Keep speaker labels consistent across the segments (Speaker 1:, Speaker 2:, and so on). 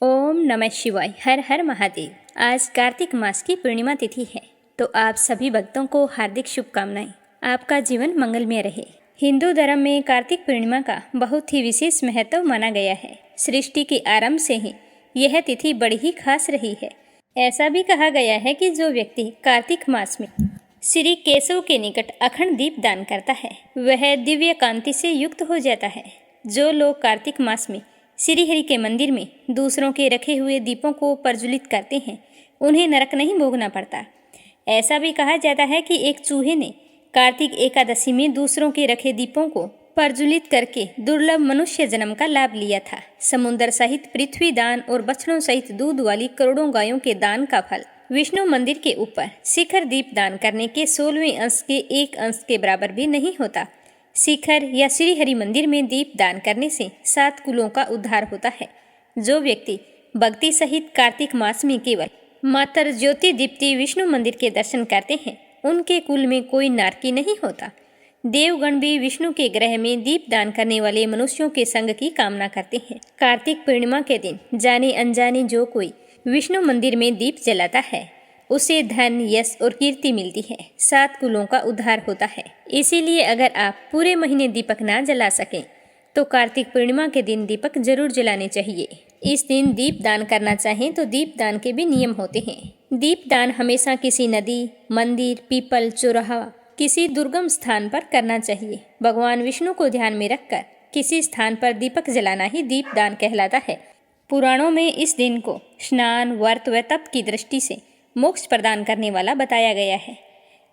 Speaker 1: ओम नमः शिवाय। हर हर महादेव। आज कार्तिक मास की पूर्णिमा तिथि है, तो आप सभी भक्तों को हार्दिक शुभकामनाएं। आपका जीवन मंगलमय रहे। हिंदू धर्म में कार्तिक पूर्णिमा का बहुत ही विशेष महत्व माना गया है। सृष्टि के आरंभ से ही यह तिथि बड़ी ही खास रही है। ऐसा भी कहा गया है कि जो व्यक्ति कार्तिक मास में श्री केशव के निकट अखंड दीप दान करता है, वह दिव्य कांति से युक्त हो जाता है। जो लोग कार्तिक मास में श्री हरि के मंदिर में दूसरों के रखे हुए दीपों को प्रज्वलित करते हैं, उन्हें नरक नहीं भोगना पड़ता। ऐसा भी कहा जाता है कि एक चूहे ने कार्तिक एकादशी में दूसरों के रखे दीपों को प्रज्वलित करके दुर्लभ मनुष्य जन्म का लाभ लिया था। समुद्र सहित पृथ्वी दान और बछड़ों सहित दूध वाली करोड़ों गायों के दान का फल विष्णु मंदिर के ऊपर शिखर दीप दान करने के 16वें अंश के 1 अंश के बराबर भी नहीं होता। शिखर या श्री हरि मंदिर में दीप दान करने से 7 कुलों का उद्धार होता है। जो व्यक्ति भक्ति सहित कार्तिक मास में केवल मात्र ज्योति दीप्ति विष्णु मंदिर के दर्शन करते हैं, उनके कुल में कोई नारकी नहीं होता। देवगण भी विष्णु के ग्रह में दीप दान करने वाले मनुष्यों के संग की कामना करते हैं। कार्तिक पूर्णिमा के दिन जाने अनजाने जो कोई विष्णु मंदिर में दीप जलाता है, उसे धन, यश और कीर्ति मिलती है। 7 कुलों का उद्धार होता है। इसीलिए अगर आप पूरे महीने दीपक ना जला सकें, तो कार्तिक पूर्णिमा के दिन दीपक जरूर जलाने चाहिए। इस दिन दीप दान करना चाहें तो दीप दान के भी नियम होते हैं। दीप दान हमेशा किसी नदी, मंदिर, पीपल, चौराहा, किसी दुर्गम स्थान पर करना चाहिए। भगवान विष्णु को ध्यान में रखकर किसी स्थान पर दीपक जलाना ही दीप दान कहलाता है। पुराणों में इस दिन को स्नान, व्रत व तप की दृष्टि से मोक्ष प्रदान करने वाला बताया गया है।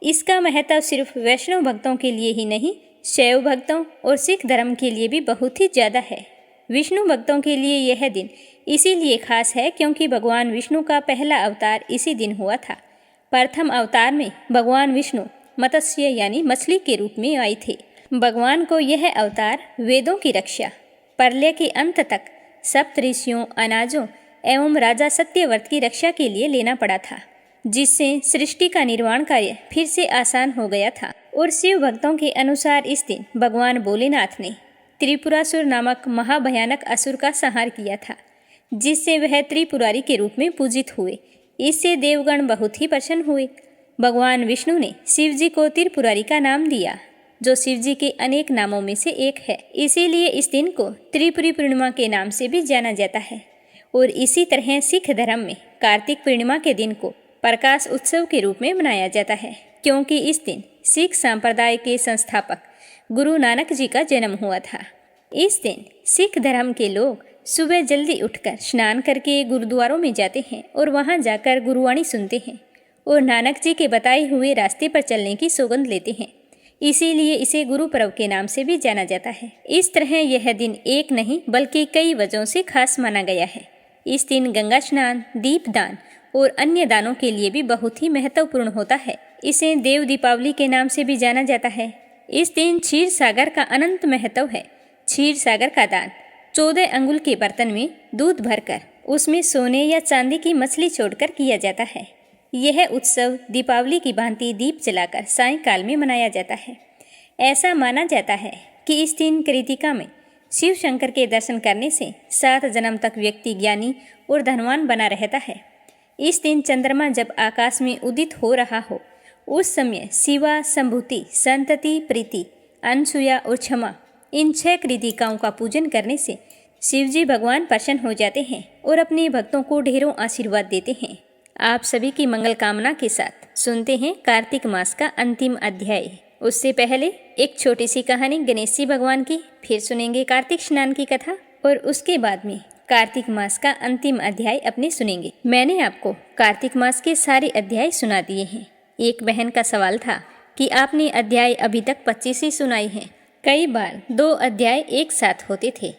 Speaker 1: इसका महत्व सिर्फ वैष्णव भक्तों के लिए ही नहीं, शैव भक्तों और सिख धर्म के लिए भी बहुत ही ज़्यादा है। विष्णु भक्तों के लिए यह दिन इसीलिए खास है क्योंकि भगवान विष्णु का पहला अवतार इसी दिन हुआ था। प्रथम अवतार में भगवान विष्णु मत्स्य यानी मछली के रूप में आए थे। भगवान को यह अवतार वेदों की रक्षा, प्रलय के अंत तक सप्तऋषियों, अनाजों एवं राजा सत्यव्रत की रक्षा के लिए लेना पड़ा था, जिससे सृष्टि का निर्माण कार्य फिर से आसान हो गया था। और शिव भक्तों के अनुसार इस दिन भगवान भोलेनाथ ने त्रिपुरासुर नामक महाभयानक असुर का संहार किया था, जिससे वह त्रिपुरारी के रूप में पूजित हुए। इससे देवगण बहुत ही प्रसन्न हुए। भगवान विष्णु ने शिव जी को त्रिपुरारी का नाम दिया, जो शिव जी के अनेक नामों में से एक है। इसीलिए इस दिन को त्रिपुरी पूर्णिमा के नाम से भी जाना जाता है। और इसी तरह सिख धर्म में कार्तिक पूर्णिमा के दिन को प्रकाश उत्सव के रूप में मनाया जाता है, क्योंकि इस दिन सिख संप्रदाय के संस्थापक गुरु नानक जी का जन्म हुआ था। इस दिन सिख धर्म के लोग सुबह जल्दी उठकर स्नान करके गुरुद्वारों में जाते हैं और वहां जाकर गुरुवाणी सुनते हैं और नानक जी के बताए हुए रास्ते पर चलने की सौगंध लेते हैं। इसीलिए इसे गुरु पर्व के नाम से भी जाना जाता है। इस तरह यह दिन एक नहीं बल्कि कई वजहों से खास माना गया है। इस दिन गंगा स्नान, दीप दान और अन्य दानों के लिए भी बहुत ही महत्वपूर्ण होता है। इसे देव दीपावली के नाम से भी जाना जाता है। इस दिन क्षीर सागर का अनंत महत्व है। क्षीर सागर का दान 14 अंगुल के बर्तन में दूध भरकर उसमें सोने या चांदी की मछली छोड़कर किया जाता है। यह उत्सव दीपावली की भांति दीप जलाकर सायंकाल में मनाया जाता है। ऐसा माना जाता है कि इस दिन कृतिका में शिव शंकर के दर्शन करने से 7 जन्म तक व्यक्ति ज्ञानी और धनवान बना रहता है। इस दिन चंद्रमा जब आकाश में उदित हो रहा हो, उस समय शिवा, संभूति, संतति, प्रीति, अनसूया और क्षमा, इन 6 कृतिकाओं का पूजन करने से शिवजी भगवान प्रसन्न हो जाते हैं और अपने भक्तों को ढेरों आशीर्वाद देते हैं। आप सभी की मंगल कामना के साथ सुनते हैं कार्तिक मास का अंतिम अध्याय। उससे पहले एक छोटी सी कहानी गणेश जी भगवान की, फिर सुनेंगे कार्तिक स्नान की कथा और उसके बाद में कार्तिक मास का अंतिम अध्याय अपने सुनेंगे। मैंने आपको कार्तिक मास के सारे अध्याय सुना दिए हैं। एक बहन का सवाल था कि आपने अध्याय अभी तक 25 ही सुनाई हैं। कई बार 2 अध्याय एक साथ होते थे,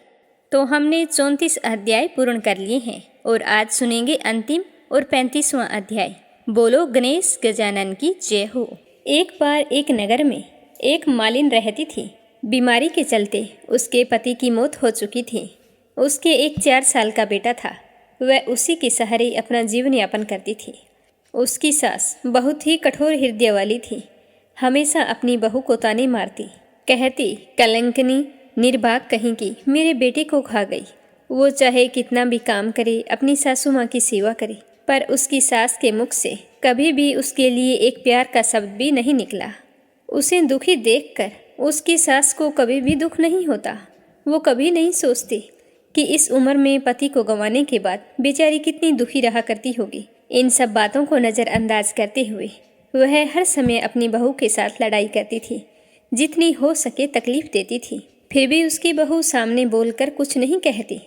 Speaker 1: तो हमने 34 अध्याय पूर्ण कर लिए हैं और आज सुनेंगे अंतिम और 35वां अध्याय। बोलो गणेश गजानन की जय हो। एक बार एक नगर में एक मालिन रहती थी। बीमारी के चलते उसके पति की मौत हो चुकी थी। उसके एक 4 साल का बेटा था। वह उसी के सहारे अपना जीवन यापन करती थी। उसकी सास बहुत ही कठोर हृदय वाली थी। हमेशा अपनी बहू को ताने मारती, कहती, कलंकनी, निर्भाग कहीं की मेरे बेटे को खा गई। वो चाहे कितना भी काम करे, अपनी सासू माँ की सेवा करे, पर उसकी सास के मुख से कभी भी उसके लिए एक प्यार का शब्द भी नहीं निकला। उसे दुखी देखकर उसकी सास को कभी भी दुख नहीं होता। वो कभी नहीं सोचती कि इस उम्र में पति को गंवाने के बाद बेचारी कितनी दुखी रहा करती होगी। इन सब बातों को नज़रअंदाज करते हुए वह हर समय अपनी बहू के साथ लड़ाई करती थी, जितनी हो सके तकलीफ देती थी। फिर भी उसकी बहू सामने बोलकर कुछ नहीं कहती,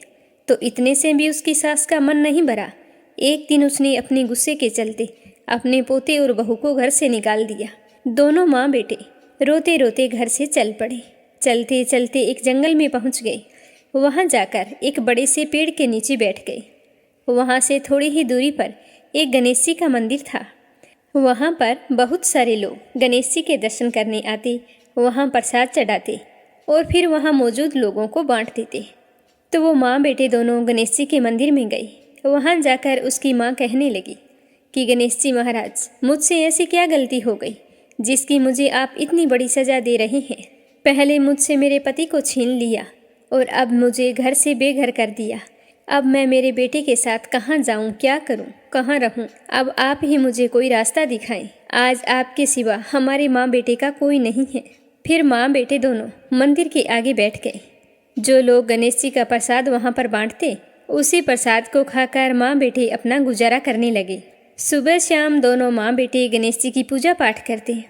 Speaker 1: तो इतने से भी उसकी सास का मन नहीं भरा। एक दिन उसने अपने गुस्से के चलते अपने पोते और बहू को घर से निकाल दिया। दोनों माँ बेटे रोते रोते घर से चल पड़े। चलते चलते एक जंगल में पहुँच गए। वहाँ जाकर एक बड़े से पेड़ के नीचे बैठ गए। वहाँ से थोड़ी ही दूरी पर एक गणेश जी का मंदिर था। वहाँ पर बहुत सारे लोग गणेश जी के दर्शन करने आते, वहाँ प्रसाद चढ़ाते और फिर वहाँ मौजूद लोगों को बांट देते। तो वो माँ बेटे दोनों गणेश जी के मंदिर में गए। वहाँ जाकर उसकी माँ कहने लगी कि गणेश जी महाराज, मुझसे ऐसी क्या गलती हो गई जिसकी मुझे आप इतनी बड़ी सज़ा दे रहे हैं। पहले मुझसे मेरे पति को छीन लिया और अब मुझे घर से बेघर कर दिया। अब मैं मेरे बेटे के साथ कहाँ जाऊँ, क्या करूँ, कहाँ रहूँ? अब आप ही मुझे कोई रास्ता दिखाएं। आज आपके सिवा हमारे माँ बेटे का कोई नहीं है। फिर माँ बेटे दोनों मंदिर के आगे बैठ गए। जो लोग गणेश जी का प्रसाद वहाँ पर बांटते, उसी प्रसाद को खाकर माँ बेटे अपना गुजारा करने लगे। सुबह शाम दोनों माँ बेटे गणेश जी की पूजा पाठ करते।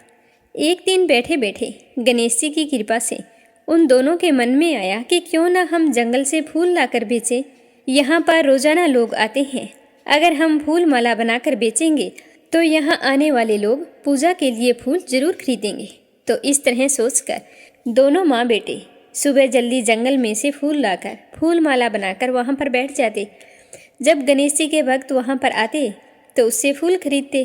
Speaker 1: एक दिन बैठे बैठे गणेश जी की कृपा से उन दोनों के मन में आया कि क्यों ना हम जंगल से फूल लाकर बेचें। यहाँ पर रोजाना लोग आते हैं, अगर हम फूल माला बनाकर बेचेंगे तो यहाँ आने वाले लोग पूजा के लिए फूल जरूर खरीदेंगे। तो इस तरह सोचकर दोनों माँ बेटे सुबह जल्दी जंगल में से फूल लाकर फूल माला बनाकर वहाँ पर बैठ जाते। जब गणेश जी के भक्त वहाँ पर आते तो उससे फूल खरीदते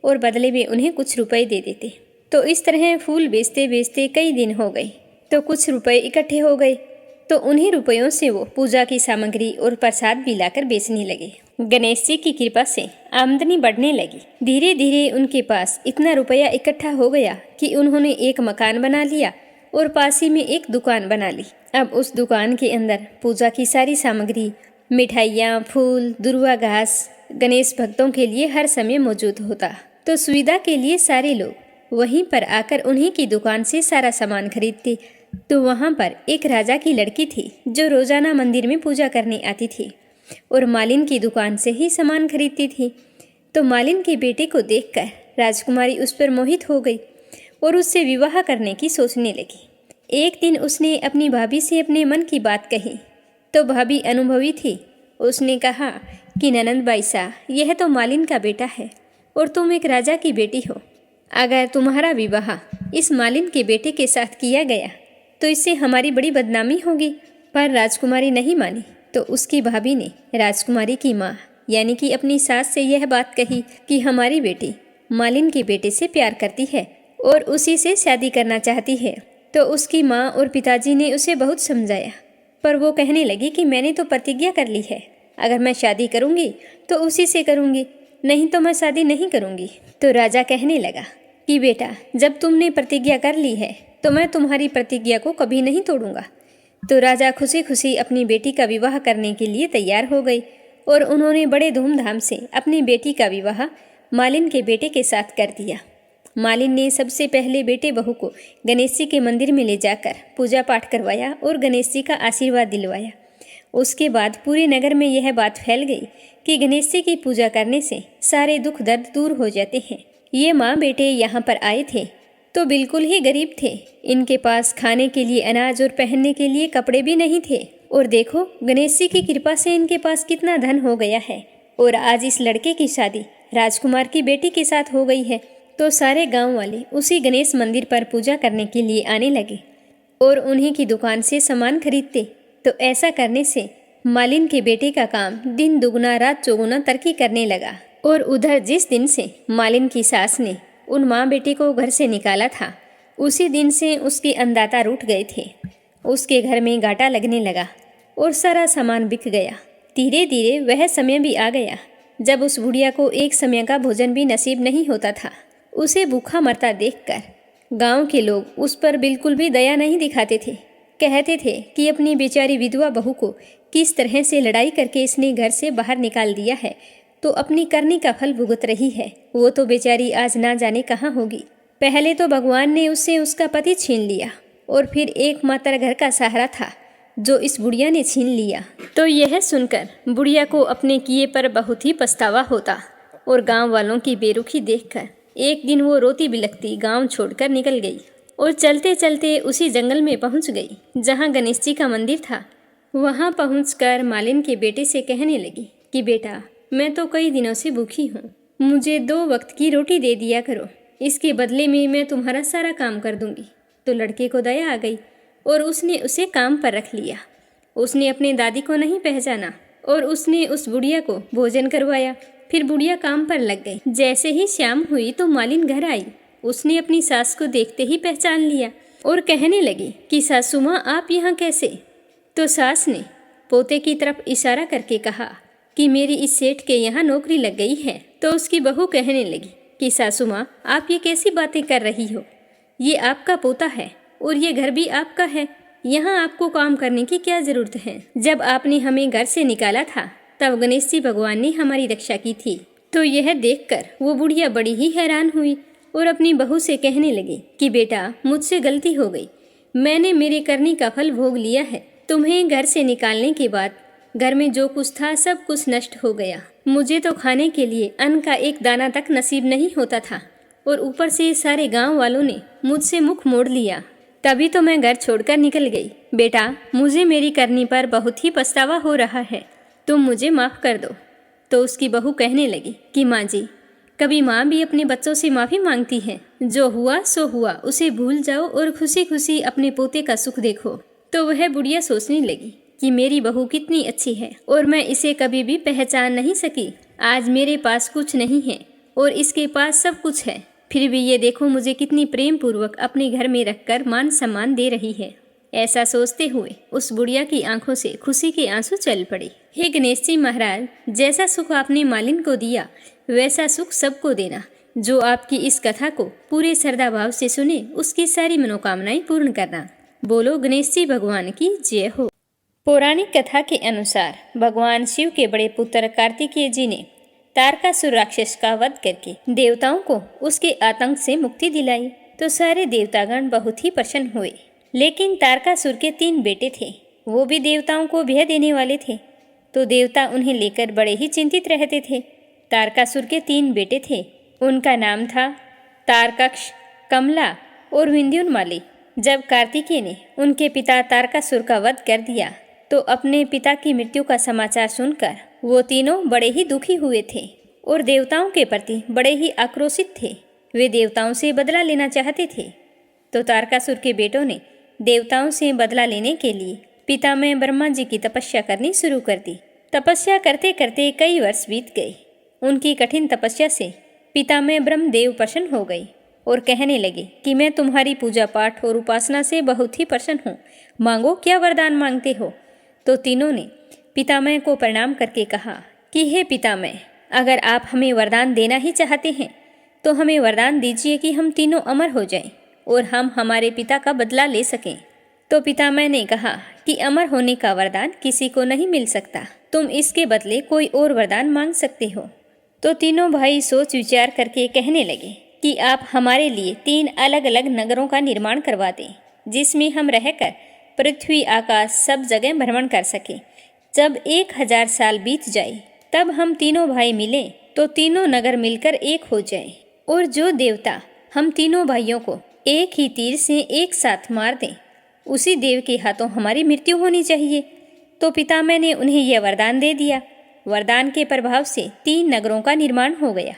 Speaker 1: और बदले में उन्हें कुछ रुपए दे देते। तो इस तरह फूल बेचते बेचते कई दिन हो गए। तो कुछ रुपए इकट्ठे हो गए, तो उन्हीं रुपयों से वो पूजा की सामग्री और प्रसाद भी लाकर बेचने लगे। गणेश जी की कृपा से आमदनी बढ़ने लगी। धीरे धीरे उनके पास इतना रुपया इकट्ठा हो गया कि उन्होंने एक मकान बना लिया और पास ही में एक दुकान बना ली। अब उस दुकान के अंदर पूजा की सारी सामग्री, मिठाइयाँ, फूल, दुर्वा घास गणेश भक्तों के लिए हर समय मौजूद होता। तो सुविधा के लिए सारे लोग वहीं पर आकर उन्हीं की दुकान से सारा सामान खरीदते। तो वहाँ पर एक राजा की लड़की थी जो रोजाना मंदिर में पूजा करने आती थी और मालिन की दुकान से ही सामान खरीदती थी। तो मालिन के बेटे को देखकर राजकुमारी उस पर मोहित हो गई और उससे विवाह करने की सोचने लगी। एक दिन उसने अपनी भाभी से अपने मन की बात कही। तो भाभी अनुभवी थी। उसने कहा कि ननंद बाईसा, यह तो मालिन का बेटा है और तुम एक राजा की बेटी हो। अगर तुम्हारा विवाह इस मालिन के बेटे के साथ किया गया तो इससे हमारी बड़ी बदनामी होगी। पर राजकुमारी नहीं मानी। तो उसकी भाभी ने राजकुमारी की माँ यानी कि अपनी सास से यह बात कही कि हमारी बेटी मालिन के बेटे से प्यार करती है और उसी से शादी करना चाहती है। तो उसकी माँ और पिताजी ने उसे बहुत समझाया, पर वो कहने लगी कि मैंने तो प्रतिज्ञा कर ली है, अगर मैं शादी करूँगी तो उसी से करूँगी, नहीं तो मैं शादी नहीं करूँगी। तो राजा कहने लगा कि बेटा, जब तुमने प्रतिज्ञा कर ली है तो मैं तुम्हारी प्रतिज्ञा को कभी नहीं तोड़ूंगा। तो राजा खुशी खुशी अपनी बेटी का विवाह करने के लिए तैयार हो गई और उन्होंने बड़े धूमधाम से अपनी बेटी का विवाह मालिन के बेटे के साथ कर दिया। मालिन ने सबसे पहले बेटे बहू को गणेश जी के मंदिर में ले जाकर पूजा पाठ करवाया और गणेश जी का आशीर्वाद दिलवाया। उसके बाद पूरे नगर में यह बात फैल गई कि गणेश जी की पूजा करने से सारे दुख दर्द दूर हो जाते हैं। ये माँ बेटे यहाँ पर आए थे तो बिल्कुल ही गरीब थे। इनके पास खाने के लिए अनाज और पहनने के लिए कपड़े भी नहीं थे। और देखो गणेश जी की कृपा से इनके पास कितना धन हो गया है। और आज इस लड़के की शादी राजकुमार की बेटी के साथ हो गई है। तो सारे गांव वाले उसी गणेश मंदिर पर पूजा करने के लिए आने लगे और उन्हीं की दुकान से सामान खरीदते। तो ऐसा करने से मालिन के बेटे का काम दिन दुगना रात चौगुना तरक्की करने लगा। और उधर जिस दिन से मालिन की सास ने उन माँ बेटे को घर से निकाला था, उसी दिन से उसके अन्नदाता रूठ गए थे। उसके घर में घाटा लगने लगा और सारा सामान बिक गया। धीरे धीरे वह समय भी आ गया जब उस बुढ़िया को एक समय का भोजन भी नसीब नहीं होता था। उसे भूखा मरता देखकर गांव के लोग उस पर बिल्कुल भी दया नहीं दिखाते थे। कहते थे कि अपनी बेचारी विधवा बहू को किस तरह से लड़ाई करके इसने घर से बाहर निकाल दिया है, तो अपनी करनी का फल भुगत रही है। वो तो बेचारी आज ना जाने कहाँ होगी। पहले तो भगवान ने उससे उसका पति छीन लिया और फिर एकमात्र घर का सहारा था जो इस बुढ़िया ने छीन लिया। तो यह सुनकर बुढ़िया को अपने किए पर बहुत ही पछतावा होता और गांव वालों की बेरुखी देखकर एक दिन वो रोती बिलखती गांव छोड़कर निकल गई और चलते चलते उसी जंगल में पहुंच गई जहां गणेश जी का मंदिर था। वहां पहुंचकर मालिन के बेटे से कहने लगी कि बेटा, मैं तो कई दिनों से भूखी हूँ, मुझे 2 वक्त की रोटी दे दिया करो, इसके बदले में मैं तुम्हारा सारा काम कर दूंगी। तो लड़के को दया आ गई और उसने उसे काम पर रख लिया। उसने अपने दादी को नहीं पहचाना और उसने उस बुढ़िया को भोजन करवाया। फिर बुढ़िया काम पर लग गई। जैसे ही शाम हुई तो मालिन घर आई। उसने अपनी सास को देखते ही पहचान लिया और कहने लगी कि सासू माँ, आप यहाँ कैसे? तो सास ने पोते की तरफ इशारा करके कहा कि मेरी इस सेठ के यहाँ नौकरी लग गई है। तो उसकी बहू कहने लगी कि सासू माँ, आप ये कैसी बातें कर रही हो? ये आपका पोता है और ये घर भी आपका है, यहाँ आपको काम करने की क्या जरूरत है? जब आपने हमें घर से निकाला था तब गणेश जी भगवान ने हमारी रक्षा की थी। तो यह देखकर वो बुढ़िया बड़ी ही हैरान हुई और अपनी बहू से कहने लगी कि बेटा, मुझसे गलती हो गई, मैंने मेरे करनी का फल भोग लिया है। तुम्हें घर से निकालने के बाद घर में जो कुछ था सब कुछ नष्ट हो गया। मुझे तो खाने के लिए अन्न का एक दाना तक नसीब नहीं होता था और ऊपर से सारे गांव वालों ने मुझसे मुख मोड़ लिया। तभी तो मैं घर छोड़कर निकल गई। बेटा, मुझे मेरी करनी पर बहुत ही पछतावा हो रहा है, तुम मुझे माफ़ कर दो। तो उसकी बहू कहने लगी कि माँ जी, कभी माँ भी अपने बच्चों से माफ़ी मांगती है? जो हुआ सो हुआ, उसे भूल जाओ और खुशी खुशी अपने पोते का सुख देखो। तो वह बुढ़िया सोचने लगी कि मेरी बहू कितनी अच्छी है और मैं इसे कभी भी पहचान नहीं सकी। आज मेरे पास कुछ नहीं है और इसके पास सब कुछ है, फिर भी ये देखो मुझे कितनी प्रेम पूर्वक अपने घर में रखकर मान सम्मान दे रही है। ऐसा सोचते हुए उस बुढ़िया की आंखों से खुशी के आंसू चल पड़े। हे गणेश जी महाराज, जैसा सुख आपने मालिन को दिया वैसा सुख सबको देना। जो आपकी इस कथा को पूरे श्रद्धा भाव से सुने उसकी सारी मनोकामनाएं पूर्ण करना। बोलो गणेश जी भगवान की जय हो। पौराणिक कथा के अनुसार भगवान शिव के बड़े पुत्र कार्तिकेय जी ने तारकासुर राक्षस का वध करके देवताओं को उसके आतंक से मुक्ति दिलाई। तो सारे देवतागण बहुत ही प्रसन्न हुए। लेकिन तारकासुर के 3 बेटे थे, वो भी देवताओं को भय देने वाले थे। तो देवता उन्हें लेकर बड़े ही चिंतित रहते थे। तारकासुर के 3 बेटे थे, उनका नाम था तारकक्ष, कमला और विंध्योन्माली। जब कार्तिकेय ने उनके पिता तारकासुर का वध कर दिया तो अपने पिता की मृत्यु का समाचार सुनकर वो तीनों बड़े ही दुखी हुए थे और देवताओं के प्रति बड़े ही आक्रोशित थे। वे देवताओं से बदला लेना चाहते थे। तो तारकासुर के बेटों ने देवताओं से बदला लेने के लिए पितामह ब्रह्मा जी की तपस्या करनी शुरू कर दी। तपस्या करते करते कई वर्ष बीत गए। उनकी कठिन तपस्या से पितामह ब्रह्मदेव प्रसन्न हो गए और कहने लगे कि मैं तुम्हारी पूजा पाठ और उपासना से बहुत ही प्रसन्न हूँ, मांगो क्या वरदान मांगते हो। तो तीनों ने पितामह को प्रणाम करके कहा कि हे पितामह, अगर आप हमें वरदान देना ही चाहते हैं तो हमें वरदान दीजिए कि हम तीनों अमर हो जाएं और हम हमारे पिता का बदला ले सकें। तो पितामह ने कहा कि अमर होने का वरदान किसी को नहीं मिल सकता, तुम इसके बदले कोई और वरदान मांग सकते हो। तो तीनों भाई सोच विचार करके कहने लगे कि आप हमारे लिए 3 अलग अलग नगरों का निर्माण करवा दें, जिसमें हम रहकर पृथ्वी आकाश सब जगह भ्रमण कर सकें। जब 1000 साल बीत जाए तब हम तीनों भाई मिलें तो तीनों नगर मिलकर एक हो जाएं और जो देवता हम तीनों भाइयों को एक ही तीर से एक साथ मार दें उसी देव के हाथों हमारी मृत्यु होनी चाहिए। तो पितामह ने उन्हें यह वरदान दे दिया। वरदान के प्रभाव से 3 नगरों का निर्माण हो गया।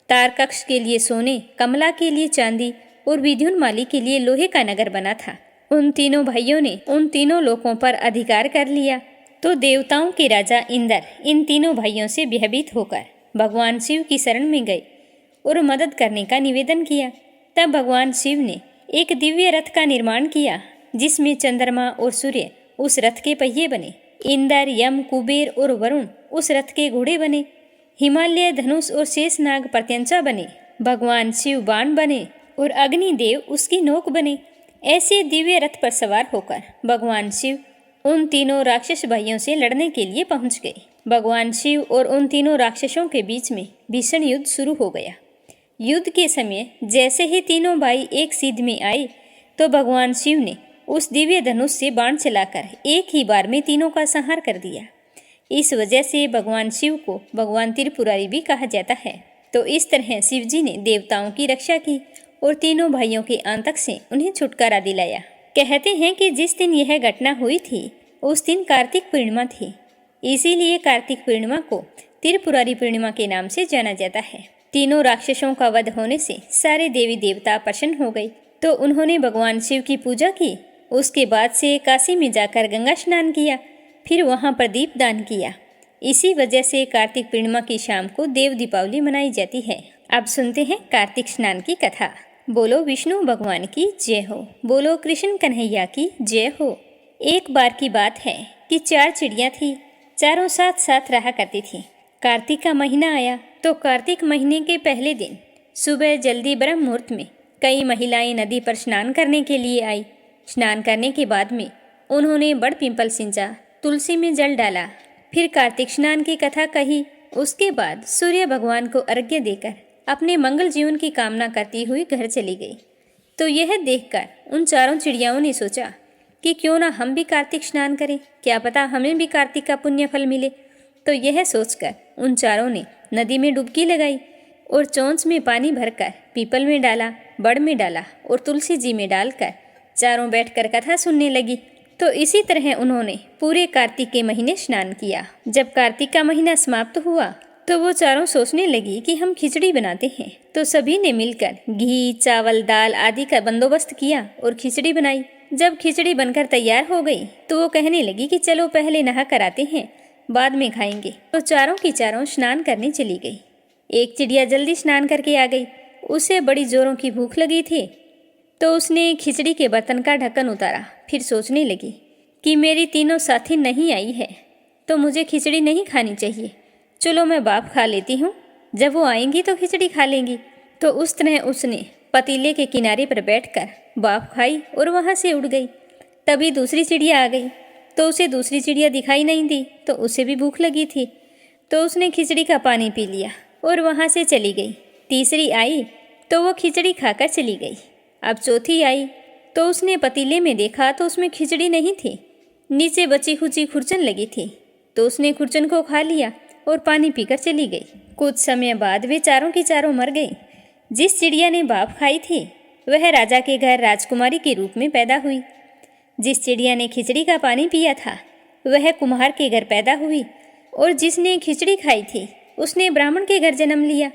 Speaker 1: तारकक्ष के लिए सोने, कमला के लिए चांदी और विद्युन्माली के लिए लोहे का नगर बना था। उन तीनों भाइयों ने उन तीनों लोकों पर अधिकार कर लिया। तो देवताओं के राजा इंद्र इन तीनों भाइयों से भयभीत होकर भगवान शिव की शरण में गए और मदद करने का निवेदन किया। तब भगवान शिव ने एक दिव्य रथ का निर्माण किया जिसमें चंद्रमा और सूर्य उस रथ के पहिए बने। इंद्र, यम, कुबेर और वरुण उस रथ के घोड़े बने। हिमालय धनुष और शेषनाग प्रत्यंचा बने। भगवान शिव बाण बने और अग्निदेव उसकी नोक बने। ऐसे दिव्य रथ पर सवार होकर भगवान शिव उन तीनों राक्षस भाइयों से लड़ने के लिए पहुंच गए। भगवान शिव और उन तीनों राक्षसों के बीच में भीषण युद्ध शुरू हो गया। युद्ध के समय जैसे ही तीनों भाई एक सिद्ध में आए तो भगवान शिव ने उस दिव्य धनुष से बाण चलाकर एक ही बार में तीनों का संहार कर दिया। इस वजह से भगवान शिव को भगवान त्रिपुरारी भी कहा जाता है। तो इस तरह शिव जी ने देवताओं की रक्षा की और तीनों भाइयों के आतंक से उन्हें छुटकारा दिलाया। कहते हैं कि जिस दिन यह घटना हुई थी उस दिन कार्तिक पूर्णिमा थी, इसीलिए कार्तिक पूर्णिमा को त्रिपुरारी पूर्णिमा के नाम से जाना जाता है। तीनों राक्षसों का वध होने से सारे देवी देवता प्रसन्न हो गए तो उन्होंने भगवान शिव की पूजा की। उसके बाद से काशी में जाकर गंगा स्नान किया, फिर वहां पर दीप दान किया। इसी वजह से कार्तिक पूर्णिमा की शाम को देव दीपावली मनाई जाती है। अब सुनते हैं कार्तिक स्नान की कथा। बोलो विष्णु भगवान की जय हो, बोलो कृष्ण कन्हैया की जय हो। एक बार की बात है कि 4 चिड़िया थी, चारों साथ साथ रहा करती थी। कार्तिक का महीना आया तो कार्तिक महीने के पहले दिन सुबह जल्दी ब्रह्म मुहूर्त में कई महिलाएं नदी पर स्नान करने के लिए आई। स्नान करने के बाद में उन्होंने बड़ पिंपल सिंचा, तुलसी में जल डाला, फिर कार्तिक स्नान की कथा कही। उसके बाद सूर्य भगवान को अर्घ्य देकर अपने मंगल जीवन की कामना करती हुई घर चली गई। तो यह देखकर उन चारों चिड़ियाओं ने सोचा कि क्यों ना हम भी कार्तिक स्नान करें, क्या पता हमें भी कार्तिक का पुण्य फल मिले। तो यह सोचकर उन चारों ने नदी में डुबकी लगाई और चोंच में पानी भरकर पीपल में डाला, बड़ में डाला और तुलसी जी में डालकर चारों बैठकर कथा सुनने लगी। तो इसी तरह उन्होंने पूरे कार्तिक के महीने स्नान किया। जब कार्तिक का महीना समाप्त हुआ तो वो चारों सोचने लगी कि हम खिचड़ी बनाते हैं। तो सभी ने मिलकर घी, चावल, दाल आदि का बंदोबस्त किया और खिचड़ी बनाई। जब खिचड़ी बनकर तैयार हो गई तो वो कहने लगी कि चलो पहले नहा कर आते हैं, बाद में खाएंगे। तो चारों की चारों स्नान करने चली गई। एक चिड़िया जल्दी स्नान करके आ गई, उसे बड़ी जोरों की भूख लगी थी। तो उसने खिचड़ी के बर्तन का ढक्कन उतारा, फिर सोचने लगी कि मेरी तीनों साथी नहीं आई है तो मुझे खिचड़ी नहीं खानी चाहिए, चलो मैं भाप खा लेती हूँ, जब वो आएंगी तो खिचड़ी खा लेंगी। तो उस तरह उसने पतीले के किनारे पर बैठकर भाप खाई और वहाँ से उड़ गई। तभी दूसरी चिड़िया आ गई तो उसे दूसरी चिड़िया दिखाई नहीं दी, तो उसे भी भूख लगी थी तो उसने खिचड़ी का पानी पी लिया और वहाँ से चली गई। तीसरी आई तो वो खिचड़ी खाकर चली गई। अब चौथी आई तो उसने पतीले में देखा तो उसमें खिचड़ी नहीं थी, नीचे बची खुची खुरचन लगी थी, तो उसने खुरचन को खा लिया और पानी पीकर चली गई। कुछ समय बाद वे चारों की चारों मर गई। जिस चिड़िया ने भाप खाई थी वह राजा के घर राजकुमारी के रूप में पैदा हुई। जिस चिड़िया ने खिचड़ी का पानी पिया था वह कुम्हार के घर पैदा हुई, और जिसने खिचड़ी खाई थी उसने ब्राह्मण के घर जन्म लिया।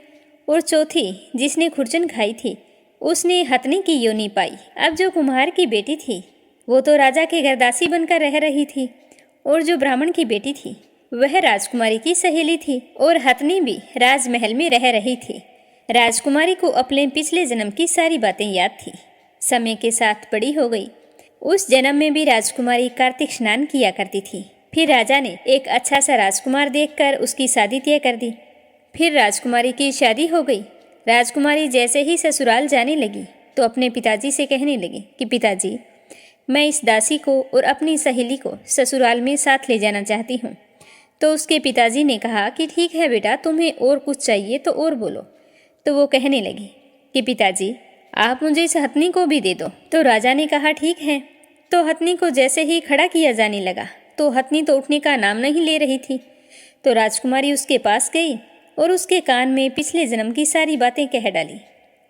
Speaker 1: और चौथी जिसने खुरचन खाई थी उसने हथनी की योनि पाई। अब जो कुम्हार की बेटी थी वो तो राजा के घर दासी बनकर रह रही थी, और जो ब्राह्मण की बेटी थी वह राजकुमारी की सहेली थी, और हथनी भी राजमहल में रह रही थी। राजकुमारी को अपने पिछले जन्म की सारी बातें याद थी। समय के साथ बड़ी हो गई। उस जन्म में भी राजकुमारी कार्तिक स्नान किया करती थी। फिर राजा ने एक अच्छा सा राजकुमार देखकर उसकी शादी तय कर दी। फिर राजकुमारी की शादी हो गई। राजकुमारी जैसे ही ससुराल जाने लगी तो अपने पिताजी से कहने लगी कि पिताजी, मैं इस दासी को और अपनी सहेली को ससुराल में साथ ले जाना चाहती हूँ। तो उसके पिताजी ने कहा कि ठीक है बेटा, तुम्हें और कुछ चाहिए तो और बोलो। तो वो कहने लगी कि पिताजी, आप मुझे इस हथनी को भी दे दो। तो राजा ने कहा ठीक है। तो हथनी को जैसे ही खड़ा किया जाने लगा तो हथनी तो उठने का नाम नहीं ले रही थी। तो राजकुमारी उसके पास गई और उसके कान में पिछले जन्म की सारी बातें कह डाली,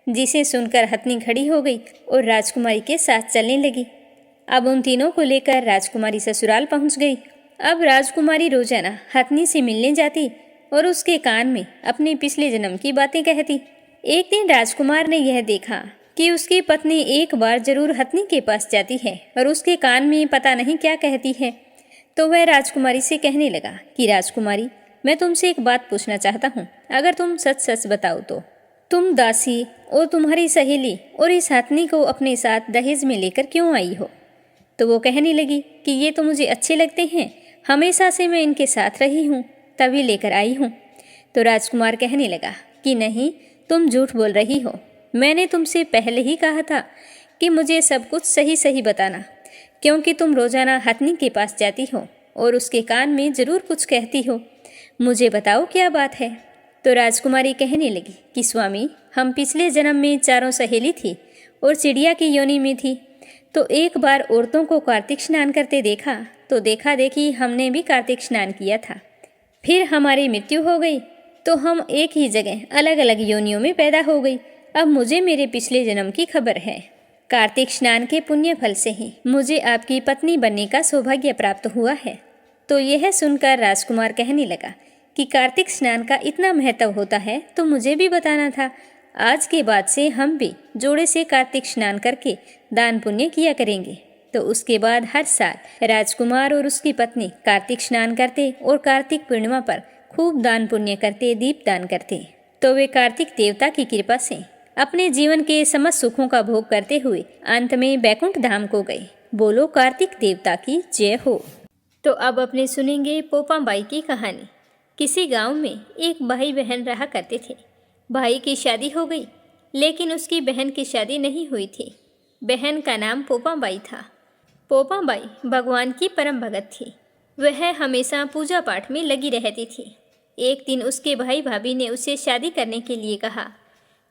Speaker 1: जिसे सुनकर हथनी खड़ी हो गई और राजकुमारी के साथ चलने लगी। अब उन तीनों को लेकर राजकुमारी ससुराल पहुंच गई। अब राजकुमारी रोजाना हथनी से मिलने जाती और उसके कान में अपने पिछले जन्म की बातें कहती। एक दिन राजकुमार ने यह देखा कि उसकी पत्नी एक बार जरूर हथनी के पास जाती है और उसके कान में पता नहीं क्या कहती है। तो वह राजकुमारी से कहने लगा कि राजकुमारी, मैं तुमसे एक बात पूछना चाहता हूँ, अगर तुम सच सच बताओ तो तुम दासी और तुम्हारी सहेली और इस हथनी को अपने साथ दहेज में लेकर क्यों आई हो? तो वो कहने लगी कि ये तो मुझे अच्छे लगते हैं, हमेशा से मैं इनके साथ रही हूँ, तभी लेकर आई हूँ। तो राजकुमार कहने लगा कि नहीं, तुम झूठ बोल रही हो। मैंने तुमसे पहले ही कहा था कि मुझे सब कुछ सही सही बताना। क्योंकि तुम रोजाना हथनी के पास जाती हो और उसके कान में जरूर कुछ कहती हो। मुझे बताओ क्या बात है। तो राजकुमारी कहने लगी कि स्वामी, हम पिछले जन्म में चारों सहेली थी और चिड़िया की योनि में थी। तो एक बार औरतों को कार्तिक स्नान करते देखा, तो देखा देखी हमने भी कार्तिक स्नान किया था। फिर हमारी मृत्यु हो गई तो हम एक ही जगह अलग अलग योनियों में पैदा हो गई। अब मुझे मेरे पिछले जन्म की खबर है। कार्तिक स्नान के पुण्य फल से ही मुझे आपकी पत्नी बनने का सौभाग्य प्राप्त हुआ है। तो यह सुनकर राजकुमार कहने लगा कि कार्तिक स्नान का इतना महत्व होता है तो मुझे भी बताना था। आज के बाद से हम भी जोड़े से कार्तिक स्नान करके दान पुण्य किया करेंगे। तो उसके बाद हर साल राजकुमार और उसकी पत्नी कार्तिक स्नान करते और कार्तिक पूर्णिमा पर खूब दान पुण्य करते, दीप दान करते। तो वे कार्तिक देवता की कृपा से अपने जीवन के समस्त सुखों का भोग करते हुए अंत में बैकुंठ धाम को गए। बोलो कार्तिक देवता की जय हो। तो अब अपने सुनेंगे पोपा बाई की कहानी। किसी गांव में एक भाई बहन रहा करते थे। भाई की शादी हो गई, लेकिन उसकी बहन की शादी नहीं हुई थी। बहन का नाम पोपा बाई था। पोपा बाई भगवान की परम भगत थी। वह हमेशा पूजा पाठ में लगी रहती थी। एक दिन उसके भाई भाभी ने उसे शादी करने के लिए कहा,